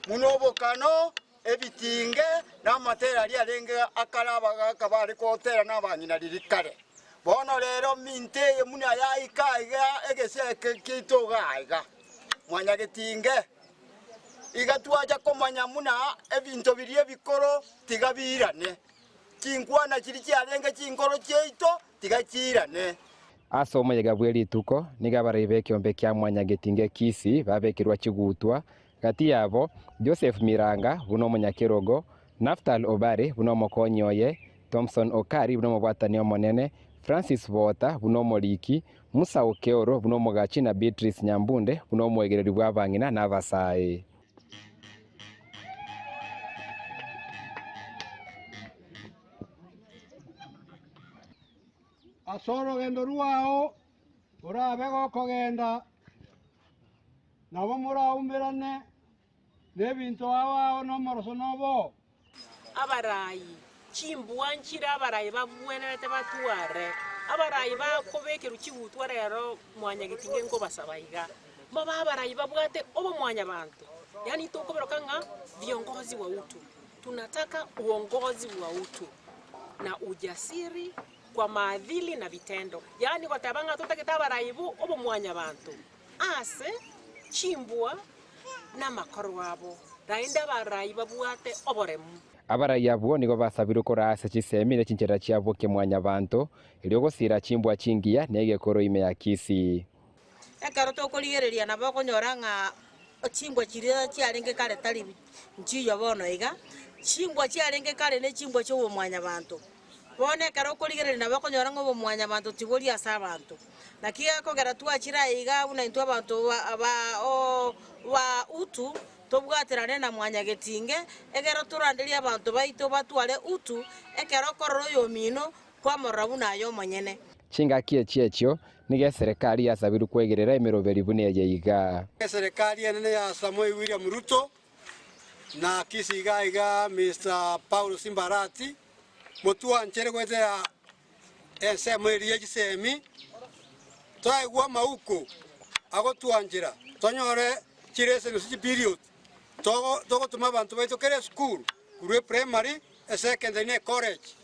munobokano ebitinge n'amatera lyarenge akarabaga kabari kotera n'abanyina lirikare bono rero minte muna yaikaiga egeseke kitogaiga mwanya getinge igatwaja komanya muna ebintu birie bikoro tigabirane kinkwana kiri kyarenge kinkoro kyeito tigakirane
asoma yegabweli tuko nigabare kiombe kya mwanya getinge Kisii babekirwa chigutwa gati yabo Joseph Miranga buno munyakirogo Naftal Obare buno mokonyoye Thompson Okari buno mubwatani omonene Francis Bota buno moliki Musa Okeoro buno mogachi na Beatrice Nyambunde buno mwegereri bwabangina n'abasaye
asoro gendo ruao urabe gokogenda nabo muraumbirane nebintu awao no moroso nobo
abarayi chimbwanchira abarayi babwenete batware abarayi bakobekera ukigutwa rero mwanya gitinge ngo basabayiga baba abarayi babwate obo mwanya bantu yani tukoberoka nga viongozi wa utu tunataka uongozi wa utu na ujasiri kwa maadili na vitendo yani kwa tabanga tutakita abarayibu obo mwanya bantu ase chimbwa na makoro wabo raenda abarayi babwate oboremu
Abaraiya abo nigo basabire okora ase chisemi chinchera chiabo kemwanya bantu ilio gosira chimbwa chingia negekoro ime ya Kisii.
Ekero tokorigereria nabo konyora ng'a chimbwa chiria chiarenge kare tari nchiyo bono iga chimbwa chiarenge kare ne chimbwa cyo mwanya bantu bono ekero korigereria nabo konyora ng'obo mwanya bantu tibori asa abantu nakia kogera twachira iga una into abantu wa utu tobwaterane na mwanya getinge egero turanderia abantu baito batware utu ekero kororo yomino kwa morabu nayo monyene
chinga chiechio nige serikali yasabiru kwegerera emeroberi buneye iga
serikali enene ya Samoei William Ruto na Kisii iga Mr. Paulo Simbarati mutua nchere gwetera ensemeri yechisemi twaigwa mauko ago twanjira tonyore chirese no period togo tuma abantu baito kere school kurwe primary secondary ne college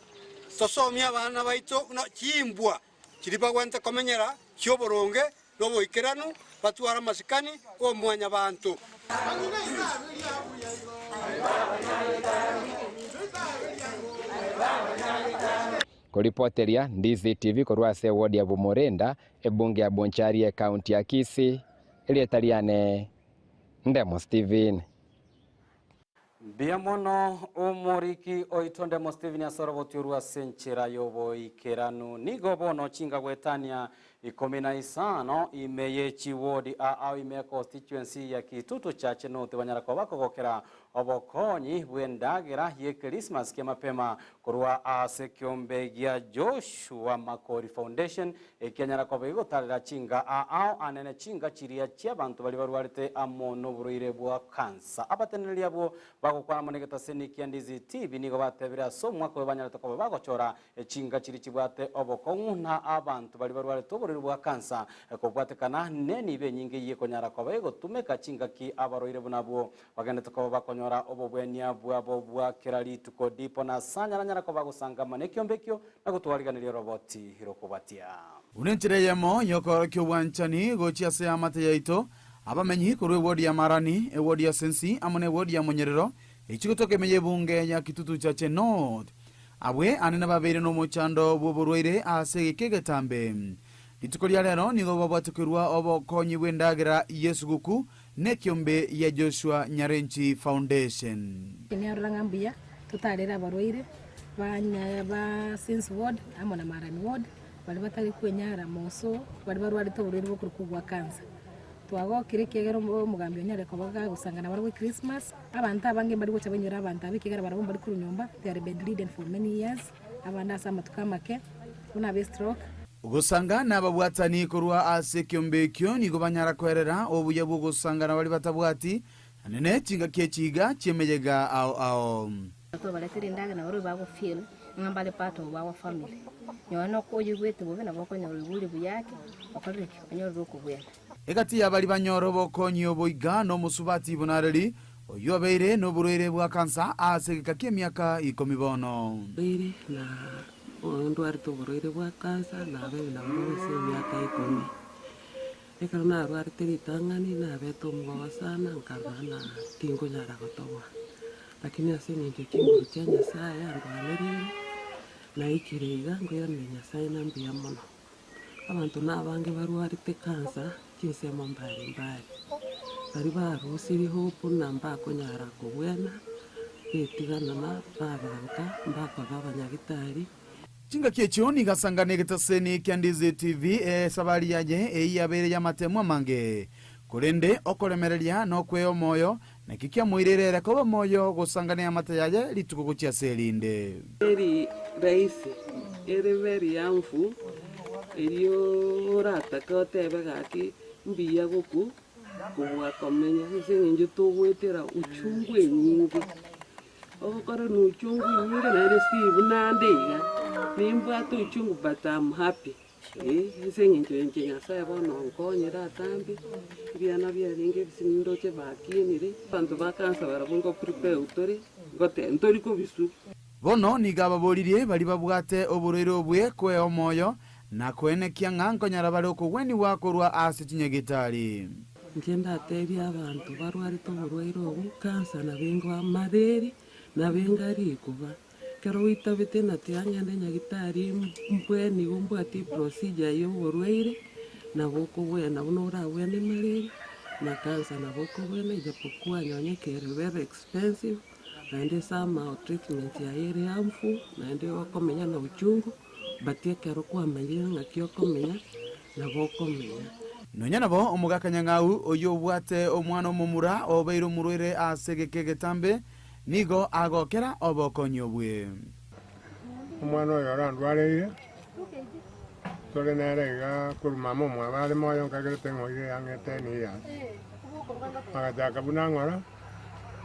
tosomia bana baito na chimbwa chiripa gwente komenyera chyoboronge lobo ikeranu batwara masikani o mwanya bantu
Kuripoteria Ndizi TV korwase wodi ya Bumorenda ebunge ya Bonchari county ya Kisii elietaliane Ndemo Steven.
Biamono umuriki oitondemo Steven asorobotiurua senchera yobo ikeranu nigo bono chinga gwetania 15 imeye chiwodi au imeye constituency ya Kitutu chache note banyarako bakogokera obokonyi bwendagera ye Christmas ke mapema kurwa ase kiombe gya Joshua Makori Foundation ekenyarako begotarira chinga au anene chinga chiria chia bantu bali barwarite amono buroire bwa kansa abatenelia bwo bagokwana monegeta seniki Ndizi TV nigo batebira so mwako banyarako ko bagochora chinga chiri chibwate obokongu na abantu bali barwarite bwa kansa kubwatekana neni benyinge ye konyara ko bego tumeka chinga ki abaroire bunabo bagende to bakonyora obobwenia bwa kerali tuko dipo na sanya nyara ko bagusanga manekyo mbekyo nagutwariganira roboti hirokubatia
unenchire yemo yoko kyo wanchani gochia se amate yaito abamenyi kurwe wodi ya Marani wodi ya Sensi amone wodi ya Monyerero ichikotoke meye bunge ya Kitutu chache North abwe anena babere no mochando boborweire ase kegetambe Itukolia lero nigo babatukirwa obokonyi bwendagera Yesu guku nekiombe ya Joshua Nyarenchi Foundation.
Ni arangambuya tutarera barwaire ba Sense Ward amona Marani Ward bali batari kwenyara moso bali barwari toburire bwo kurukugwa kansa. Twago kirekegero mugambi onyare ko baga gusangana barwe Christmas abantu abange bari gocha banyura abantu abikigara barabomba bari kuru nyumba they are bedridden for many years abanda sama tukamake una be stroke
Ugusanga n'ababwatani kurwa ase kiombe kyo nigo banyara kwerera obuye bwo gusangana bali batabwati anene chinga kechiga chemeyega ao
ko baleteri ndaga na baro babo feel ngambale part of our family nyono ko yugwete bobe na boko nyoro buli buyake bakoreke anyoro ko bwenda
egati abali banyoro bokonyi oboiga no musubati bunareli oyo beire no burere bwa kansa ase kakie miaka 10 bono
beire na ndwari toborere bwa kansa na be na bose miaka 10 ekaro na rwari teritangani na beto mwa sana nkarana tingo nyara gotowa lakini asenye kingo cyanya saya ndwaneri na ikiriga ngoya menya saya nambia mono abantu nabange barwari te kansa kinsemo mbali bari barusiri hope namba konyara kubwena betigana na babanka mbakwa babanyagitari
Chinga kiechoni gasangane getaseni Ndizi TV sabali yaje eyabere ya matemwa mange kurende okolemereria no kweyo moyo na kikia muirerera ko moyo gusangane ya mate yaje litukuguchia selinde
eri raisi eri very young elio rata kotebe gaki mbiya goku kubwa komenya singe tugwetera uchungwe nyingi okore no uchungwe nyingi na ere Steve nandega nimba to uchungu but I'm happy singe nje saya bono nkonyera tambi byana byaringe bisindo che bakinire bantu bakansa barabungo prepare utori gote ntori ko bisu
bono nigaba bolirie bali babwate oburero bwe kwe omoyo na kwenekia nganko nyarabale okugweni wakorwa ase chinyegitali
ngenda tebi abantu barwari to burwairo kansa na bingo amaderi na bengari kuba kero witabete na tiang'ende nyagitari mbweni gumbwati procedure yo borwaire na boko bwena buno urabwene malaria na kansa na boko bwena ijapokuwa nyonyekere very expensive naende sama treatment ya ere harmful naende wakomenya na uchungu batie kero kwa manyira ngakio komenya na boko menya
nonya nabo omugakanya ng'au oyo bwate omwana omomura obeire omurwaire asegeke getambe nigo agokera obokonyo bwe
omwana oyo orandwareire tore nerega kurumama omwana ari moyo nkagerete ng'oire yang'ete niya agachaka buna ng'ora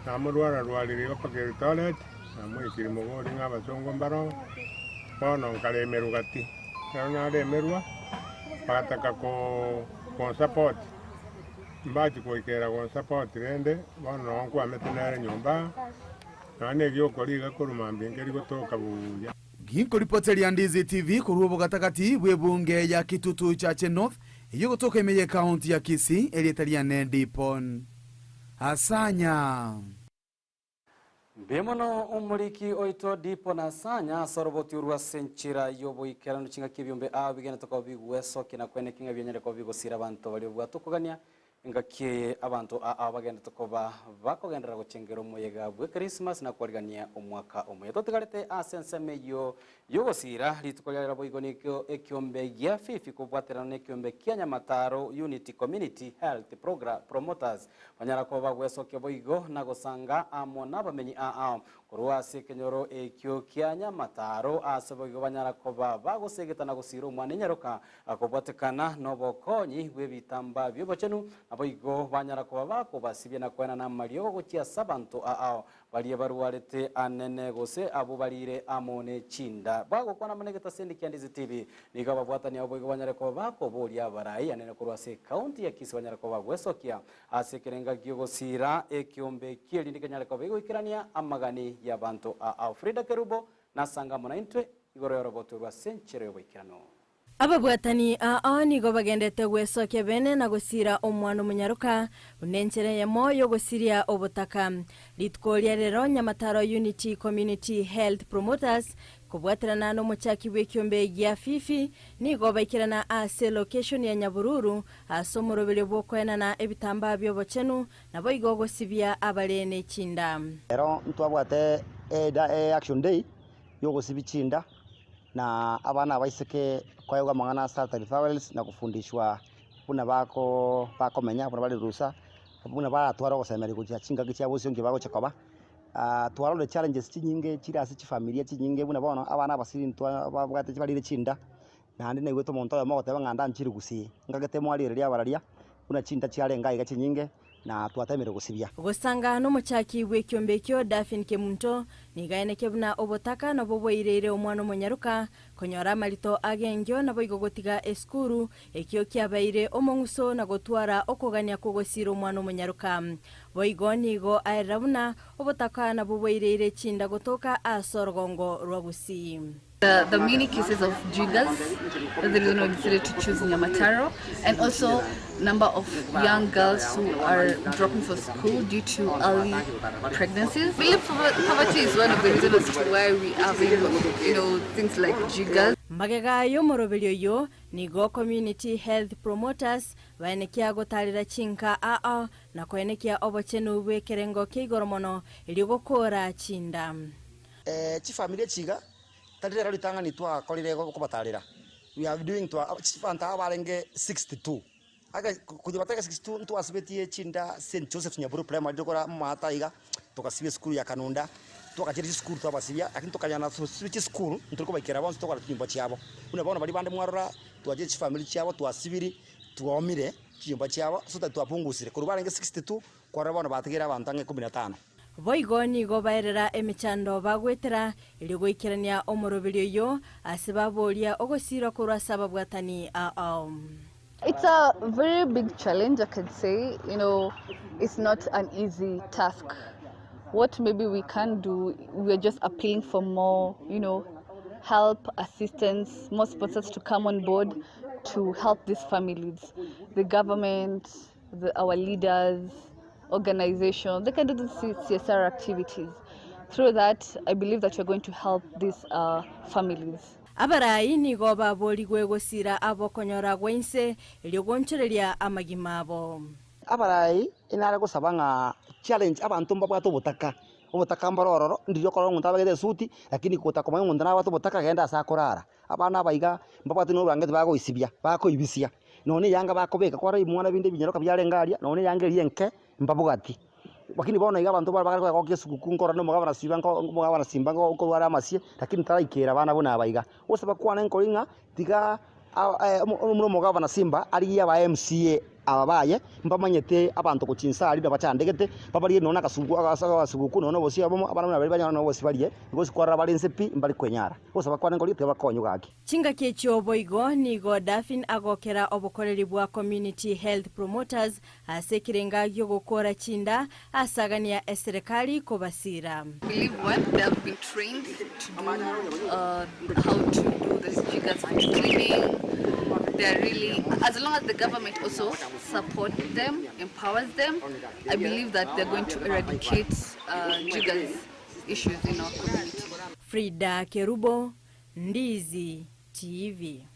namurwara rwarire gopakeri toilet namwikiri mugori ng'abasongo mbaro bono nkaremerwa gati rero naremerwa bagataka support mbachi kuikera support rende bono nkwamete nere nyumba nane gyokoriga kuruma mbingeri gotoka buya
ginko ripoteri ya Ndizi TV kuruo bogatakati bwebunge ya Kitutu Chache North iyo gotoka imeye county ya Kisii elietaria Nedipon Asanya
Bemono umuliki oito dipo na Asanya soroboti urwa senchira yobo ikerano chinga kibyombe abigene toko bigweso kina kwene kinga byonyere ko bigosira abantu bali bwatukugania ingakiye abantu abagenda tokoba bakogendera gucengera umuyega bwe Christmas na kwarigania umwaka umwe totigarete asenseme yogosira litukolera boigo nikyo ekyombe gya fifi kubwaterana nekyombe kya Nyamataro Unity Community Health Program Promoters banyara ko bagwesoke boigo nagosanga amona bamenyi kurwa sekenyoro ekyo kya Nyamataro aseboigo banyara ko bagosegeta nagosira umwana nyaroka akobwatekana nobokonyi bwe bitamba byobachenu aboigo banyara ko bako basibye na kwena na Mario gokia sabanto bali baruarete anene gose abo balire amone chinda bago kwana manegeta sendi kya Ndizi TV niga babwatani aboigo banyara ko bako boli abarai anene kurwa se county ya Kisii banyara ko bagwesokia asekerenga gyogosira ekyombe kieli ndikanyara ko bego ikirania amagani ya bantu Frida Kerubo na sangamo na intwe igoro yoroboto rwa senchere yobikirano
ababwatani nigo bagendete gwesokia bene na gusira omwana munyaruka unenchereye moyo gusiria obutaka litkolia rero Nyamataro Unity Community Health Promoters kubwaterana no muchaki w'ekyombe gya fifi nigo baikirana ase location ya Nyabururu asomorobere bwokwena na ebitamba byobochenu nabo igogo sibya abalene chinda
rero ntwabwate action day yogo sibichinda na abana baiseke kwayoga mangana Star Travels na kufundishwa buna bakomenya buna bali rusa buna batwara gosemera kuja chinga gicha bose nge bago chakoba twaro le challenges chinyinge chirasi chifamilia chinyinge buna bona abana basiri ntwa babwate chibalire chinda na ndi negwe to monto ya mogote banganda nchiri gusi ngagete mwalire lya baralia buna chinda chialenga iga chinyinge na twatemere gusibya
gusanga no muchaki w'ekyombe kyo Dafin Kemunto nigaene kebuna obotaka nabo boirere omwana munyaruka konyora malito agengyo nabo igogotiga eskuru ekyo kyabaire omonguso na gotwara okogania kugosira omwana munyaruka boigonigo airabuna obotaka nabo boirere chinda gotoka asorgongo rwabusi.
The many cases of jiggers, that's the reason we decided to choose Nyamataro, and also number of young girls who are dropping for school due to early pregnancies. We believe poverty is one of the reasons why we are having, things like jiggers.
Magega yo morobelio yo nigo Community Health Promoters baenekia gotarira chinka na koenekia obochenu bwekerengo keigoromono iligokora chinda.
Chifamilia chiga tadira litanga ni twa kolire ko batarira. We are doing to fanta abalenge 62. Aga kujibataka 62 ntwa sibetie chinda St Joseph Nyaburu Primary dokora mata iga tokasibe school ya Kanunda. Tukachiri school twabasibya lakini tukanyana switch school ntuko bakira bonse tokora tuyimba cyabo unabona bali bande mwarora twaje family cyabo twasibiri twomire cyimba cyabo so twapungusire kurubarenge 62 kwara bona bategera abantange 15
boigoni go baerera emichando bagwetera ili goikirania omoroberio yo asibabolia ogosira kurwa sababwatani
It's a very big challenge, I can say. It's not an easy task. What maybe we can do, we're just appealing for more, help, assistance, more sponsors to come on board to help these families. The government, our leaders, organizations, they can do the CSR activities. through that, I believe that we're going to help these families.
Abarai nigo baborigwe gusira abokonyora gwense elyogonchereria amagimabo.
Abarai inara gusabanga challenge abantu mbabwa tubutaka ubutaka mbororo ndiyo koro ngunta bagede suti lakini kutaka mwe ngundana watu butaka genda sakorara abana baiga mbabwa tino bangete bago isibya bako ibisia none yanga bakobeka kwara imwana binde binyaroka byarengaria none yanga rienke mbabugati lakini bona iga abantu baraga ko kesu kungora no mugabana sibango mugabana simbango ko wara amasie lakini taraikera bana bona baiga osaba kwana enkoringa tiga mugabana simba ari ya ba MCA ababaye mbamanyete abantu kucinsa ali bacandegete babariye nona kasugu nona bosi abamo abana bari banyana bosi bariye ngosi kwara balense pi mbali kwenyara osaba kwana ngoli teba konyo gaki
chinga kecho boigo nigo Dafin agokera obukoreri bwa community health promoters asekirenga yo gukora chinda asagania eserikali kobasira.
Believe what they have been trained to do how to do this jiggers cleaning. They're really, as long as the government also supports them, empowers them, I believe that they're going to eradicate jiggers issues in our community.
Frida Kerubo, Ndizi TV.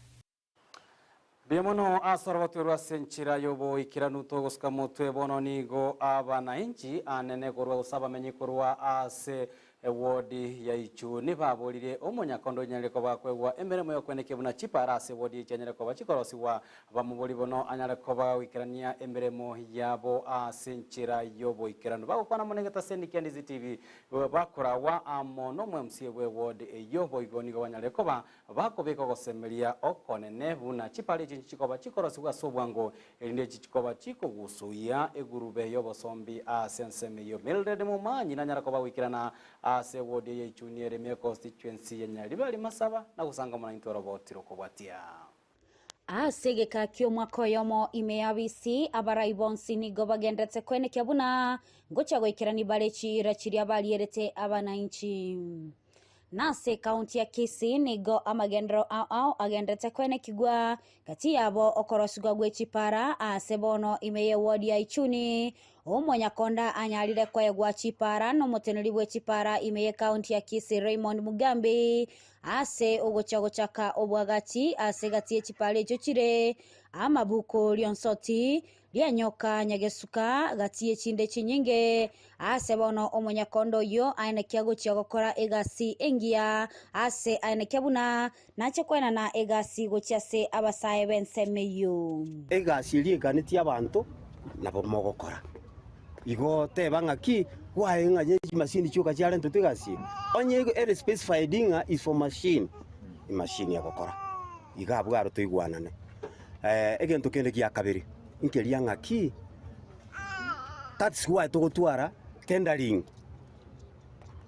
Bemono asorobaturwa senchira yobo ikiranuto gosika mutwe bono nigo abananchi anene korwa usaba menyikorwa ase wodi ya ichuni babolire omunyakondo nyaleko bakwegwa emeremo yo kweneke buna chipara ase wodi chanyaleko bachikorosiwa bamuboli bono anyaleko bawikirania emeremo yabo asenchira yobo ikiranu bagukwana munegeta sendiki Ndizi TV bakorawa amono mwemsie we wodi yobo igonigo banyaleko bakobeka gosemelia okonene buna chipari chikoba chikorosiwa sobwango elinde chikoba chikogusuya egurube yobo sombi asenseme yo Mildred Mumanyi nanyaleko bawikirana ase wodi ya Ichuniere me constituency yenyali bali masaba na kusanga mwana intoro botiro kobwatia
asegeka kyo mwako yomo imeyabisi abaraibonsi ni gobagendetse kwene kyabuna ngocha goikirani balechi rachiria balierete abananchi nase kaunti ya Kisii nigo amagendro agendete kwene kigwa kati yabo okorosigwa gwechipara asebono imeye wodi ya Ichuni omonyakonda anyalire kwegwa chipara no muteneri bwechipara imeye kaunti ya Kisii Raymond Mugambi ase ogochagochaka obwagati ase gati echipale echo chire amabuko lyonsoti lyanyoka nyagesuka gati echinde chinyinge ase bono omonyakondo yo aine kiago chiagokora egasi engia ase aine kiabuna nache kwena na egasi gochiase abasaye bensemeyo
egasi likaniti abantu nabo mogokora igo tebanga ki waenga ye machine chuka chale ntutigasi onye ere specified is for machine ya gokora igabwa ro tuigwanane egento kende kia kabiri inkelia ngaki that's why to gotwara tendering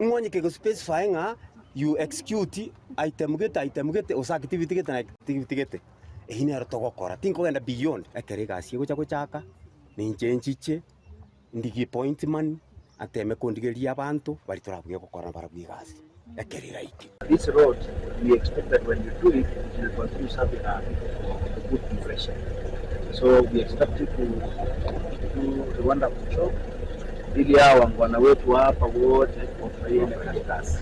ngonye ke go specify nga you execute item gete osa activity gete ehine aro to gokora tinko genda beyond ekeregasi gocha gochaka ni njenchiche ndigi appointment ateme kondigeria abantu bari turabwiye gukora barabwigasi yakerira iki.
This road we expect that when you do it will continue having a good impression, so we expect you to do the wonderful job ili hawa wana wetu hapa wote wafurahie kazi.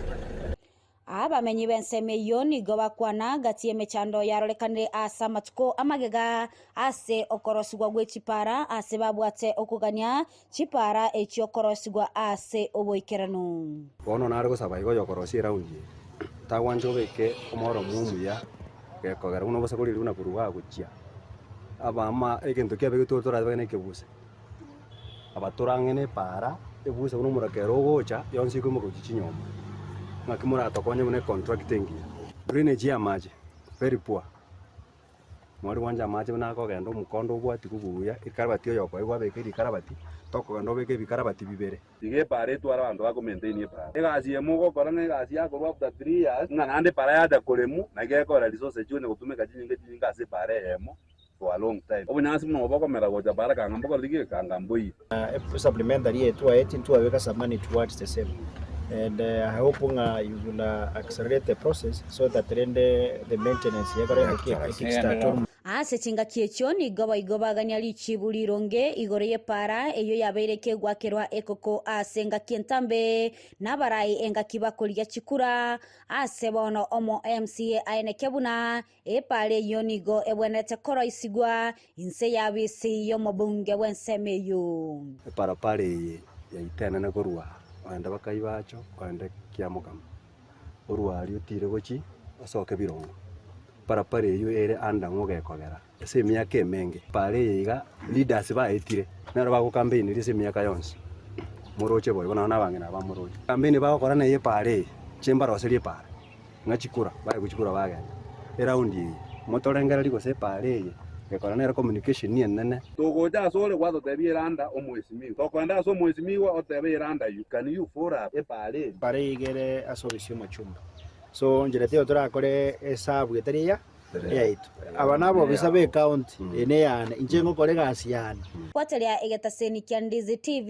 Abamenyi bensemeyo nigo bakwana gati emechando yarolekanire asa matuko amagega ase okorosigwa gwechipara ase babwate okugania chipara echi okorosigwa ase oboikeranu
bono nare gusaba igo yokorosira unji tagwanjo beke omoro mumuya gekogera uno bose kulira una kuruwa guchia abama egento kya bege totora bene kebuse abaturangene para ebuse uno murakero gocha yonsi kumo kuchinyoma ngakimura atokonye mune contracting drainage ya maji very poor mwari wanja maji na ko gendo mukondo bwati kubuya ikarabati yo ko igwa beke ikarabati toko gendo beke ikarabati bibere
dige pare tu abantu bako maintain para egasi yemugo korane egasi yako after 3 years nganande para ya da kolemu na geko la resource june kutumeka jinga ase pare emo for a long time obunasi muno bako mera goja para kanga mboko dige kanga mbui
supplementary yetu ayetin tu aweka some money towards the same. And I hope you will accelerate the process so that the maintenance kickstart.
ase chingaki echo nigo igobagania lichibuli ronge igoro yepara eyo yabeireke gwakirwa ekoko ase ngaki entambe nabarai engaki bakoria chikura ase bono omo MCA aeneke buna epare yo nigo ebwenete koro isigwa inse yabisi yo mobunge wensemeyo
parapare ya itena na korwa wanda bakai bacho wanda kiamukam orwari utire gochi asoke birongo parapare yo ere anda ngogekogera ese miaka emenge pare yiga leaders baetire naro bago campaign rise miaka yonse moroche boy bona nabange na bamoroche campaign bagokora na ye pare chemba roserie pare ngachikura baye kuchikura bagenda eraundi motorengera liko se pare gekora na communication ni nene
togoja sole kwazo tebiranda omwesimi tokwenda so mwesimi wa otebiranda you can you for up
pare igere asobisio machumba so njireteo turakore esabu eteria yaitu abanabo bisabe county ene yana injengo kore gasiana
kwatelia egetaseni kya Ndizi TV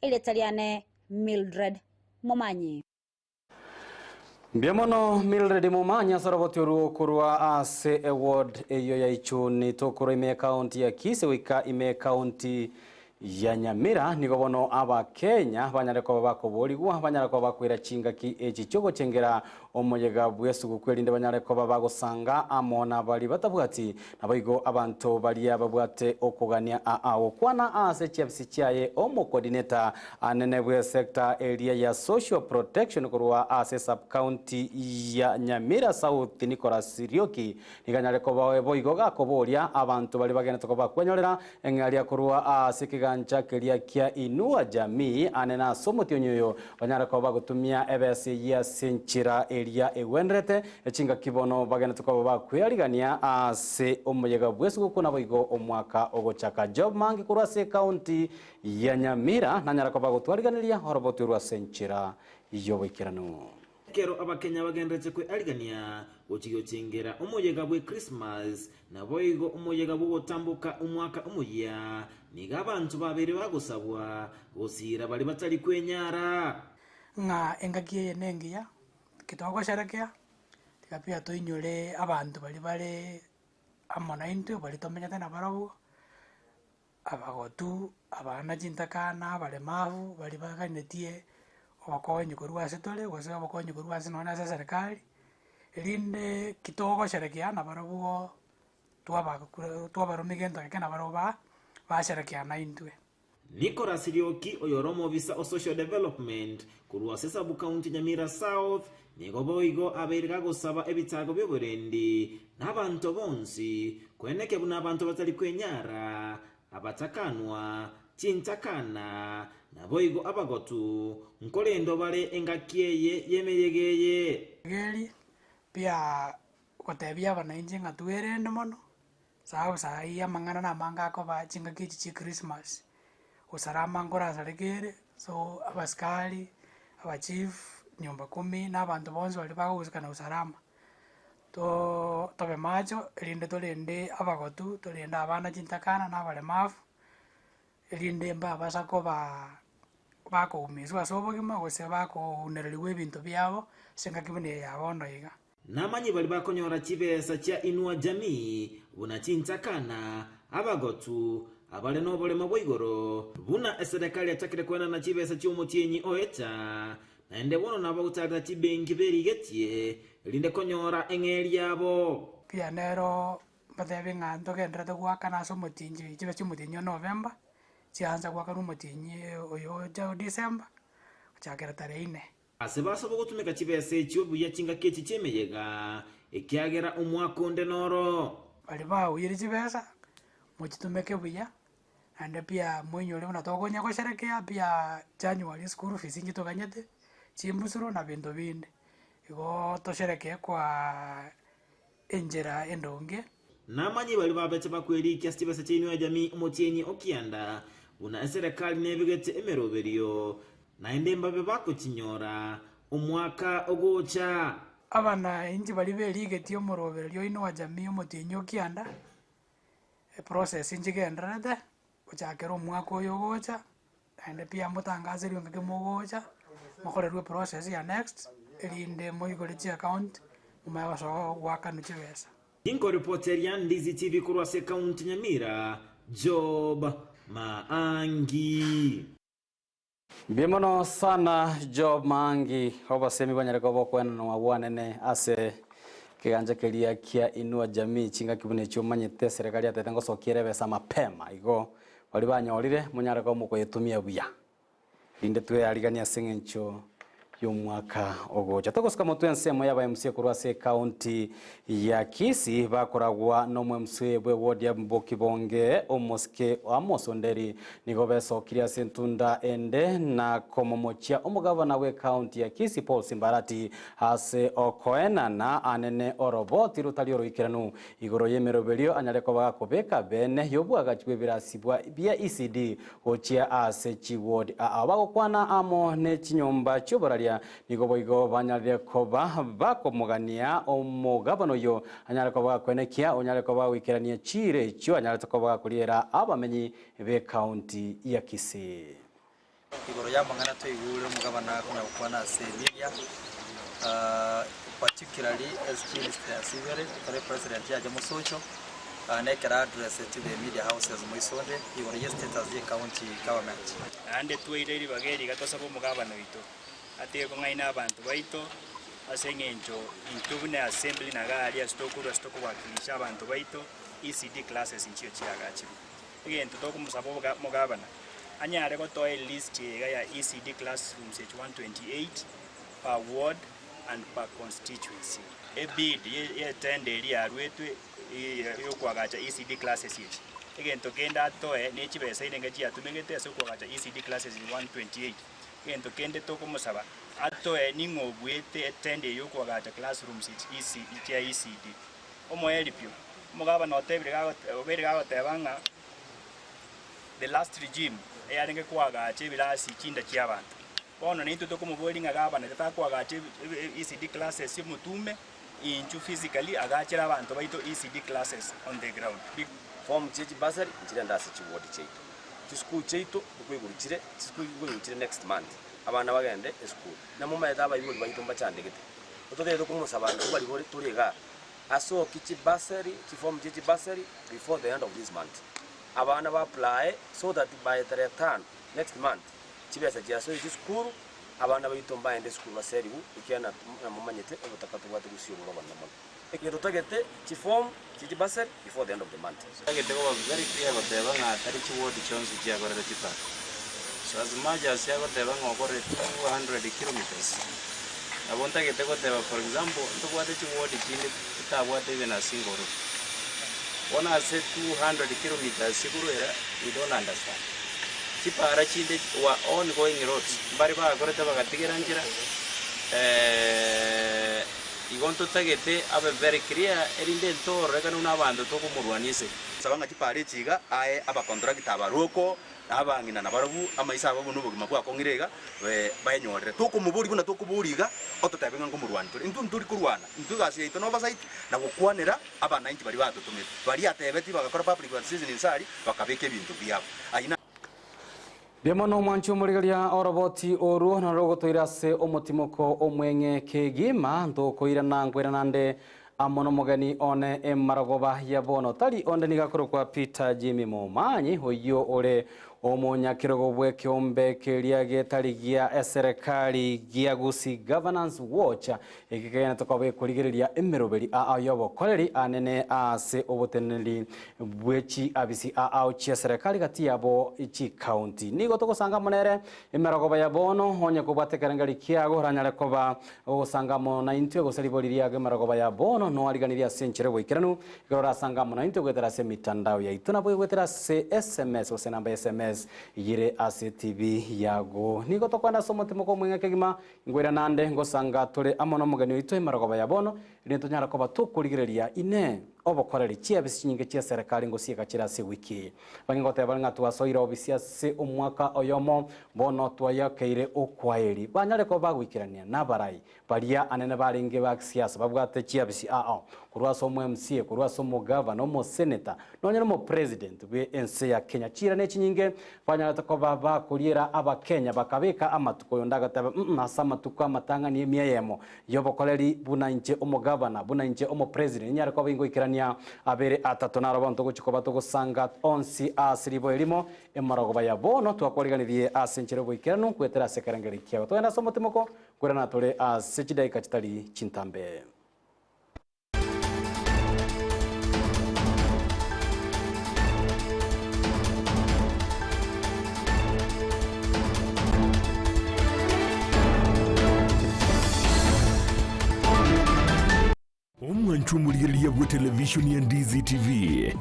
ile taliane Mildred Momanyi
Biamono Mildred Momanyi sorobotiru kurwa ase award eyo ya ichuni tokoro ime county ya Kisii wika ime county ya Nyamira nigo bono aba Kenya banyareko bakoborigwa banyareko bakwira chingaki echichogo chengera omuyega bwesu gukwelinde banyareko babagosanga amona bali batabwati naboigo abantu bali ababwate okugania awo kwana ase chefsi chaye omo coordinator anene bwe sector area ya social protection kurwa ase sub county ya Nyamira South Nicholas Sirioki niganyareko boigo gakoboria abantu bali bagenda tokoba kwenyorera engalia kurwa ase nchakeria kia inua jamii anena somoti onyoyo banyareko bagutumia ebese ya senchira eria ewenrete echinga kibono bagena tuko bakwirigania ase omuyega bwesu gukuna boigo omwaka ogochaka job mangi kurwa se county ya Nyamira nanyareko bagutwariganiria horobotu rwa senchira yobekirano
kero abakenya bagendetse kwe aligania gochigyochengera omuyega bwe Christmas naboigo omuyega bwo tambuka umwaka umuya niga abantu babere bagosabwa gosira bali batali kwenyara
nga engakie nengia kitoko sharekea tikapia toinyole abantu bali amona into bali tomenyate na barabo abagotu abana jintakana bali mavu bali baganetie obakonyi kurwa setole gose obakonyi kurwa sinona sa serikali elinde kitoko sharekea na barabo twabarumigento kena baroba basharekea na intwe
Nicholas Sirioki oyoromo visa o social development kurwa sesa bu county Nyamira South nigo boigo aberga gosaba ebitago byoburendi n'abantu bonsi kweneke buna abantu batali kwenyara abatakanwa chintakana naboigo abagotu nkolendo bale engakieye yemeyegeye
geli pia kotebia bana inje ngatuerende mono sao sai amangana na manga ko ba chinga kichi Christmas usarama ngora sarekere so abaskali aba chief nyumba 10 na abantu bonse bali baguzikana usarama tobe macho elinde tolende abagotu tolenda abana chintakana na bale mafu elinde mba basako bako umizwa sobogima gose bako unereliwe ebintu byabo senga kibone yabondo iga
namanyi bali bakonyora chibesa cha inua jamii buna chintakana abagotu abale nobolema bwoigoro buna eserikali atakire kwena na chibesa cy'umutienyi oeta naende bono nabo gutarira chibengi berigetie linde konyora engeri yabo
pia nero batebe ngando gendera gwaka na so mutinji chibe cy'umutinyi November chianza gwaka n'umutinyi oyo ja December chakera tareine
asebasa bogutumika chibesa ekyo buya chinga kechi chemeyega ekiagera omwaka onde noro
bali bawire chibesa mochitumeke buya ande pia mwenyole una togonya ko sherekea pia January school fees ngitoganyete chimbusuro na bintu binde igo tosherekea kwa enjera endonge
namanyi bali babete bakweri kya chibesa cha inua jamii omotienyi okianda una serikali nebigete emeroberio naende mbabe bako chinyora omwaka ogocha
abana inji bali beligeti omoroberio inua jamii omotienyi okianda process injigenderete kuchakera omwaka oyo gocha naende pia mutangazirio ngake mogocha mokorerwe process ya next elinde moigore chi account mumayagosoga gwakanu chibesa
Inko reporteria Ndizi TV kurwase kaunti Nyamira, Job Maangi.
Biemono sana Job Maangi hoba semi banyareko bokwena no wabwanene ase kiganja kelia kia inua jamii chinga kibune cyumanyete serikali atete ngo sokire besa mapema igo bali banyorire munyareko muko yetumia buya inde twe aligania sengencho y'umwaka ogoja tokosika mutwe nsemo yaba MC kurwase county ya Kisii bakoragwa no MC bwe ward ya Mbokibonge omoske amosonderi nigo besokiria sentunda ende na komomochia omugavana we county ya Kisii Paul Simbarati ase okoena na anene oroboti rutalio ruikiranu igoro yemerobelio anyareko bakobeka bene yobwaga chibirasibwa bia ECD ochia ase chi ward abagokwana amo ne chinyomba chobararia nigo banyarire koba bakomugania omugabano yo anyareko bakwenekia onyareko bawikirania chire cyo anyareko bakuriera abamenyi be county ya Kisii
igoro ya mangana to igure omugabana kuna kwana Serbia particularly as chief Sivere the president ya Jamusocho nekera address to the media houses Moisonde igoro ya status ya county government
ande tuire bageri gatosabo omugabano ito ate kongaina abantu baito asengencho intubune assembly nagali astokuru wakilisha abantu baito ECD classes inchio chiragachi egento tokumusabo mugabana anyare ko toy list ya ECD classrooms 128 per ward and per constituency bid ye tenderi ya rwetwe yokwagacha ECD classes ichi egento kenda toy nechibesa inengechi atumengete asokwagacha ECD classes 128 gento kende toko musaba ato ningo bwete attend yokwagacha classrooms ichi ECD omo elipio mugaba no tebirga obirga tebanga the last regime eyarenge kwagacha birasi kinda kyabantu bono nintu toko mubolinga gabana takwagacha ECD classes mutume inchu physically agachira abantu baito ECD classes on the ground
form chechi basari nchirenda ase chiwodi cheito school cheito kwigurukire school kwigurukire next month abana bagende school na mama yataba ibuli bayitomba chandegete ototete kumusaba abantu bali bori turiga aso kichi basari ki form chechi basari before the end of this month abana ba apply so that by the return next month chibesa jaso school abana bayitomba ende school basari ikiana mumanyete obutakatu bwatu gusiyo bana mama ekero tagete chi form chichi basari before the end of the month
tagete go very clear bateba nga tari chi ward chonzi chia gore chipa so as much as ya bateba ngo gore 200 kilometers abonta gete go teba for example to kwate chi ward chinde kitabwa tebe na singoro ona say 200 kilometers sigurera we don't understand chipara chinde wa ongoing roads bari ba gore teba gatigera njira igonto tagete abe very clear erinde ntoro reka nuna abantu to kumurwanise sabanga kipare chiga aye aba contract abaruko abangina nabarubu amaisa abo nubo gimako akongirega bayenyorere to kumuburi kuna to kuburiga ototabenga ngumurwani turi nturi kurwana ntugasi ito no basait na gukwanira abana inki bari batutumira bari atebeti bagakora public decision insari bakabeke bintu byabo ayina
Biemono mwancho murigalia oroboti oru na rogo toirase omotimoko omwenge kegima ntoko irana ngwera nande amono mogani one emaragoba yabono tali onde nigakoro kwa Peter Jimmy Momanyi hoyo ole omonya kirogo bwe kiombe kelia getali gia serikali gia gusi governance watch ekigena tokabe kurigereria emeroberi ayobo koleri anene ase oboteneli bwechi abisi auchi serikali kati yabo ichi county nigo tokosanga monere emeragoba yabono honye kubatekerengari kiago ranyale koba osanga mona intwe gosaliboria emeragoba yabono no aliganiria senchere bwikiranu igora sanga mona intwe gwetera se mitandao ya ituna bwe gwetera se SMS osenamba SMS yire ase TV yago nigo tokwanda somotimoko mwenge kegima ngwera nande ngosanga tole amono mugani wito emaragoba yabono rinto nyara koba tukurigereria ine obokoreri chia bisinyinge chia serikali ngosieka chira se wiki bangote balanga twasoira obisia se omwaka oyomo bono twayakeire okwaeri banyale ko bagwikirania nabarai balia anene baringe ba siasa babwate chia bisi kurwaso mu MCA kurwaso mu governor mu senator nonyere mu president we ense ya Kenya chira ne chinyinge banyale ko baba kuriera aba Kenya bakabeka amatuko yondaga taba nasama tukwa matanga ni mieyemo yobokoreri buna inche omo governor buna inche omo president nyare ko bingwikirania goikerania abere atatu na robanto guchikoba tugusanga onsi asiribo elimo emarago baya bono twakoriganirie asenchero goikeranu kwetera sekarangeri kiago twenda somotimoko kurana tole asechidaika chitari chintambe.
Omwanchumuliriria bwa televisioni ya DZTV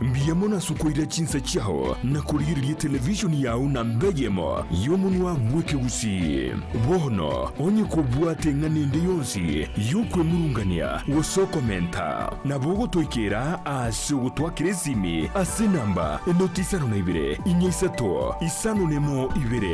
mbiyamona sukoira chinsa chao na kuliriria televisioni yao na mbeyemo yomunwa mweke usi bono onye kubwate nganende yonsi yokwe murungania woso komenta na bogo toikera ase gutwakire zimi ase namba enotisano na ibere inyesato isano nemo ibere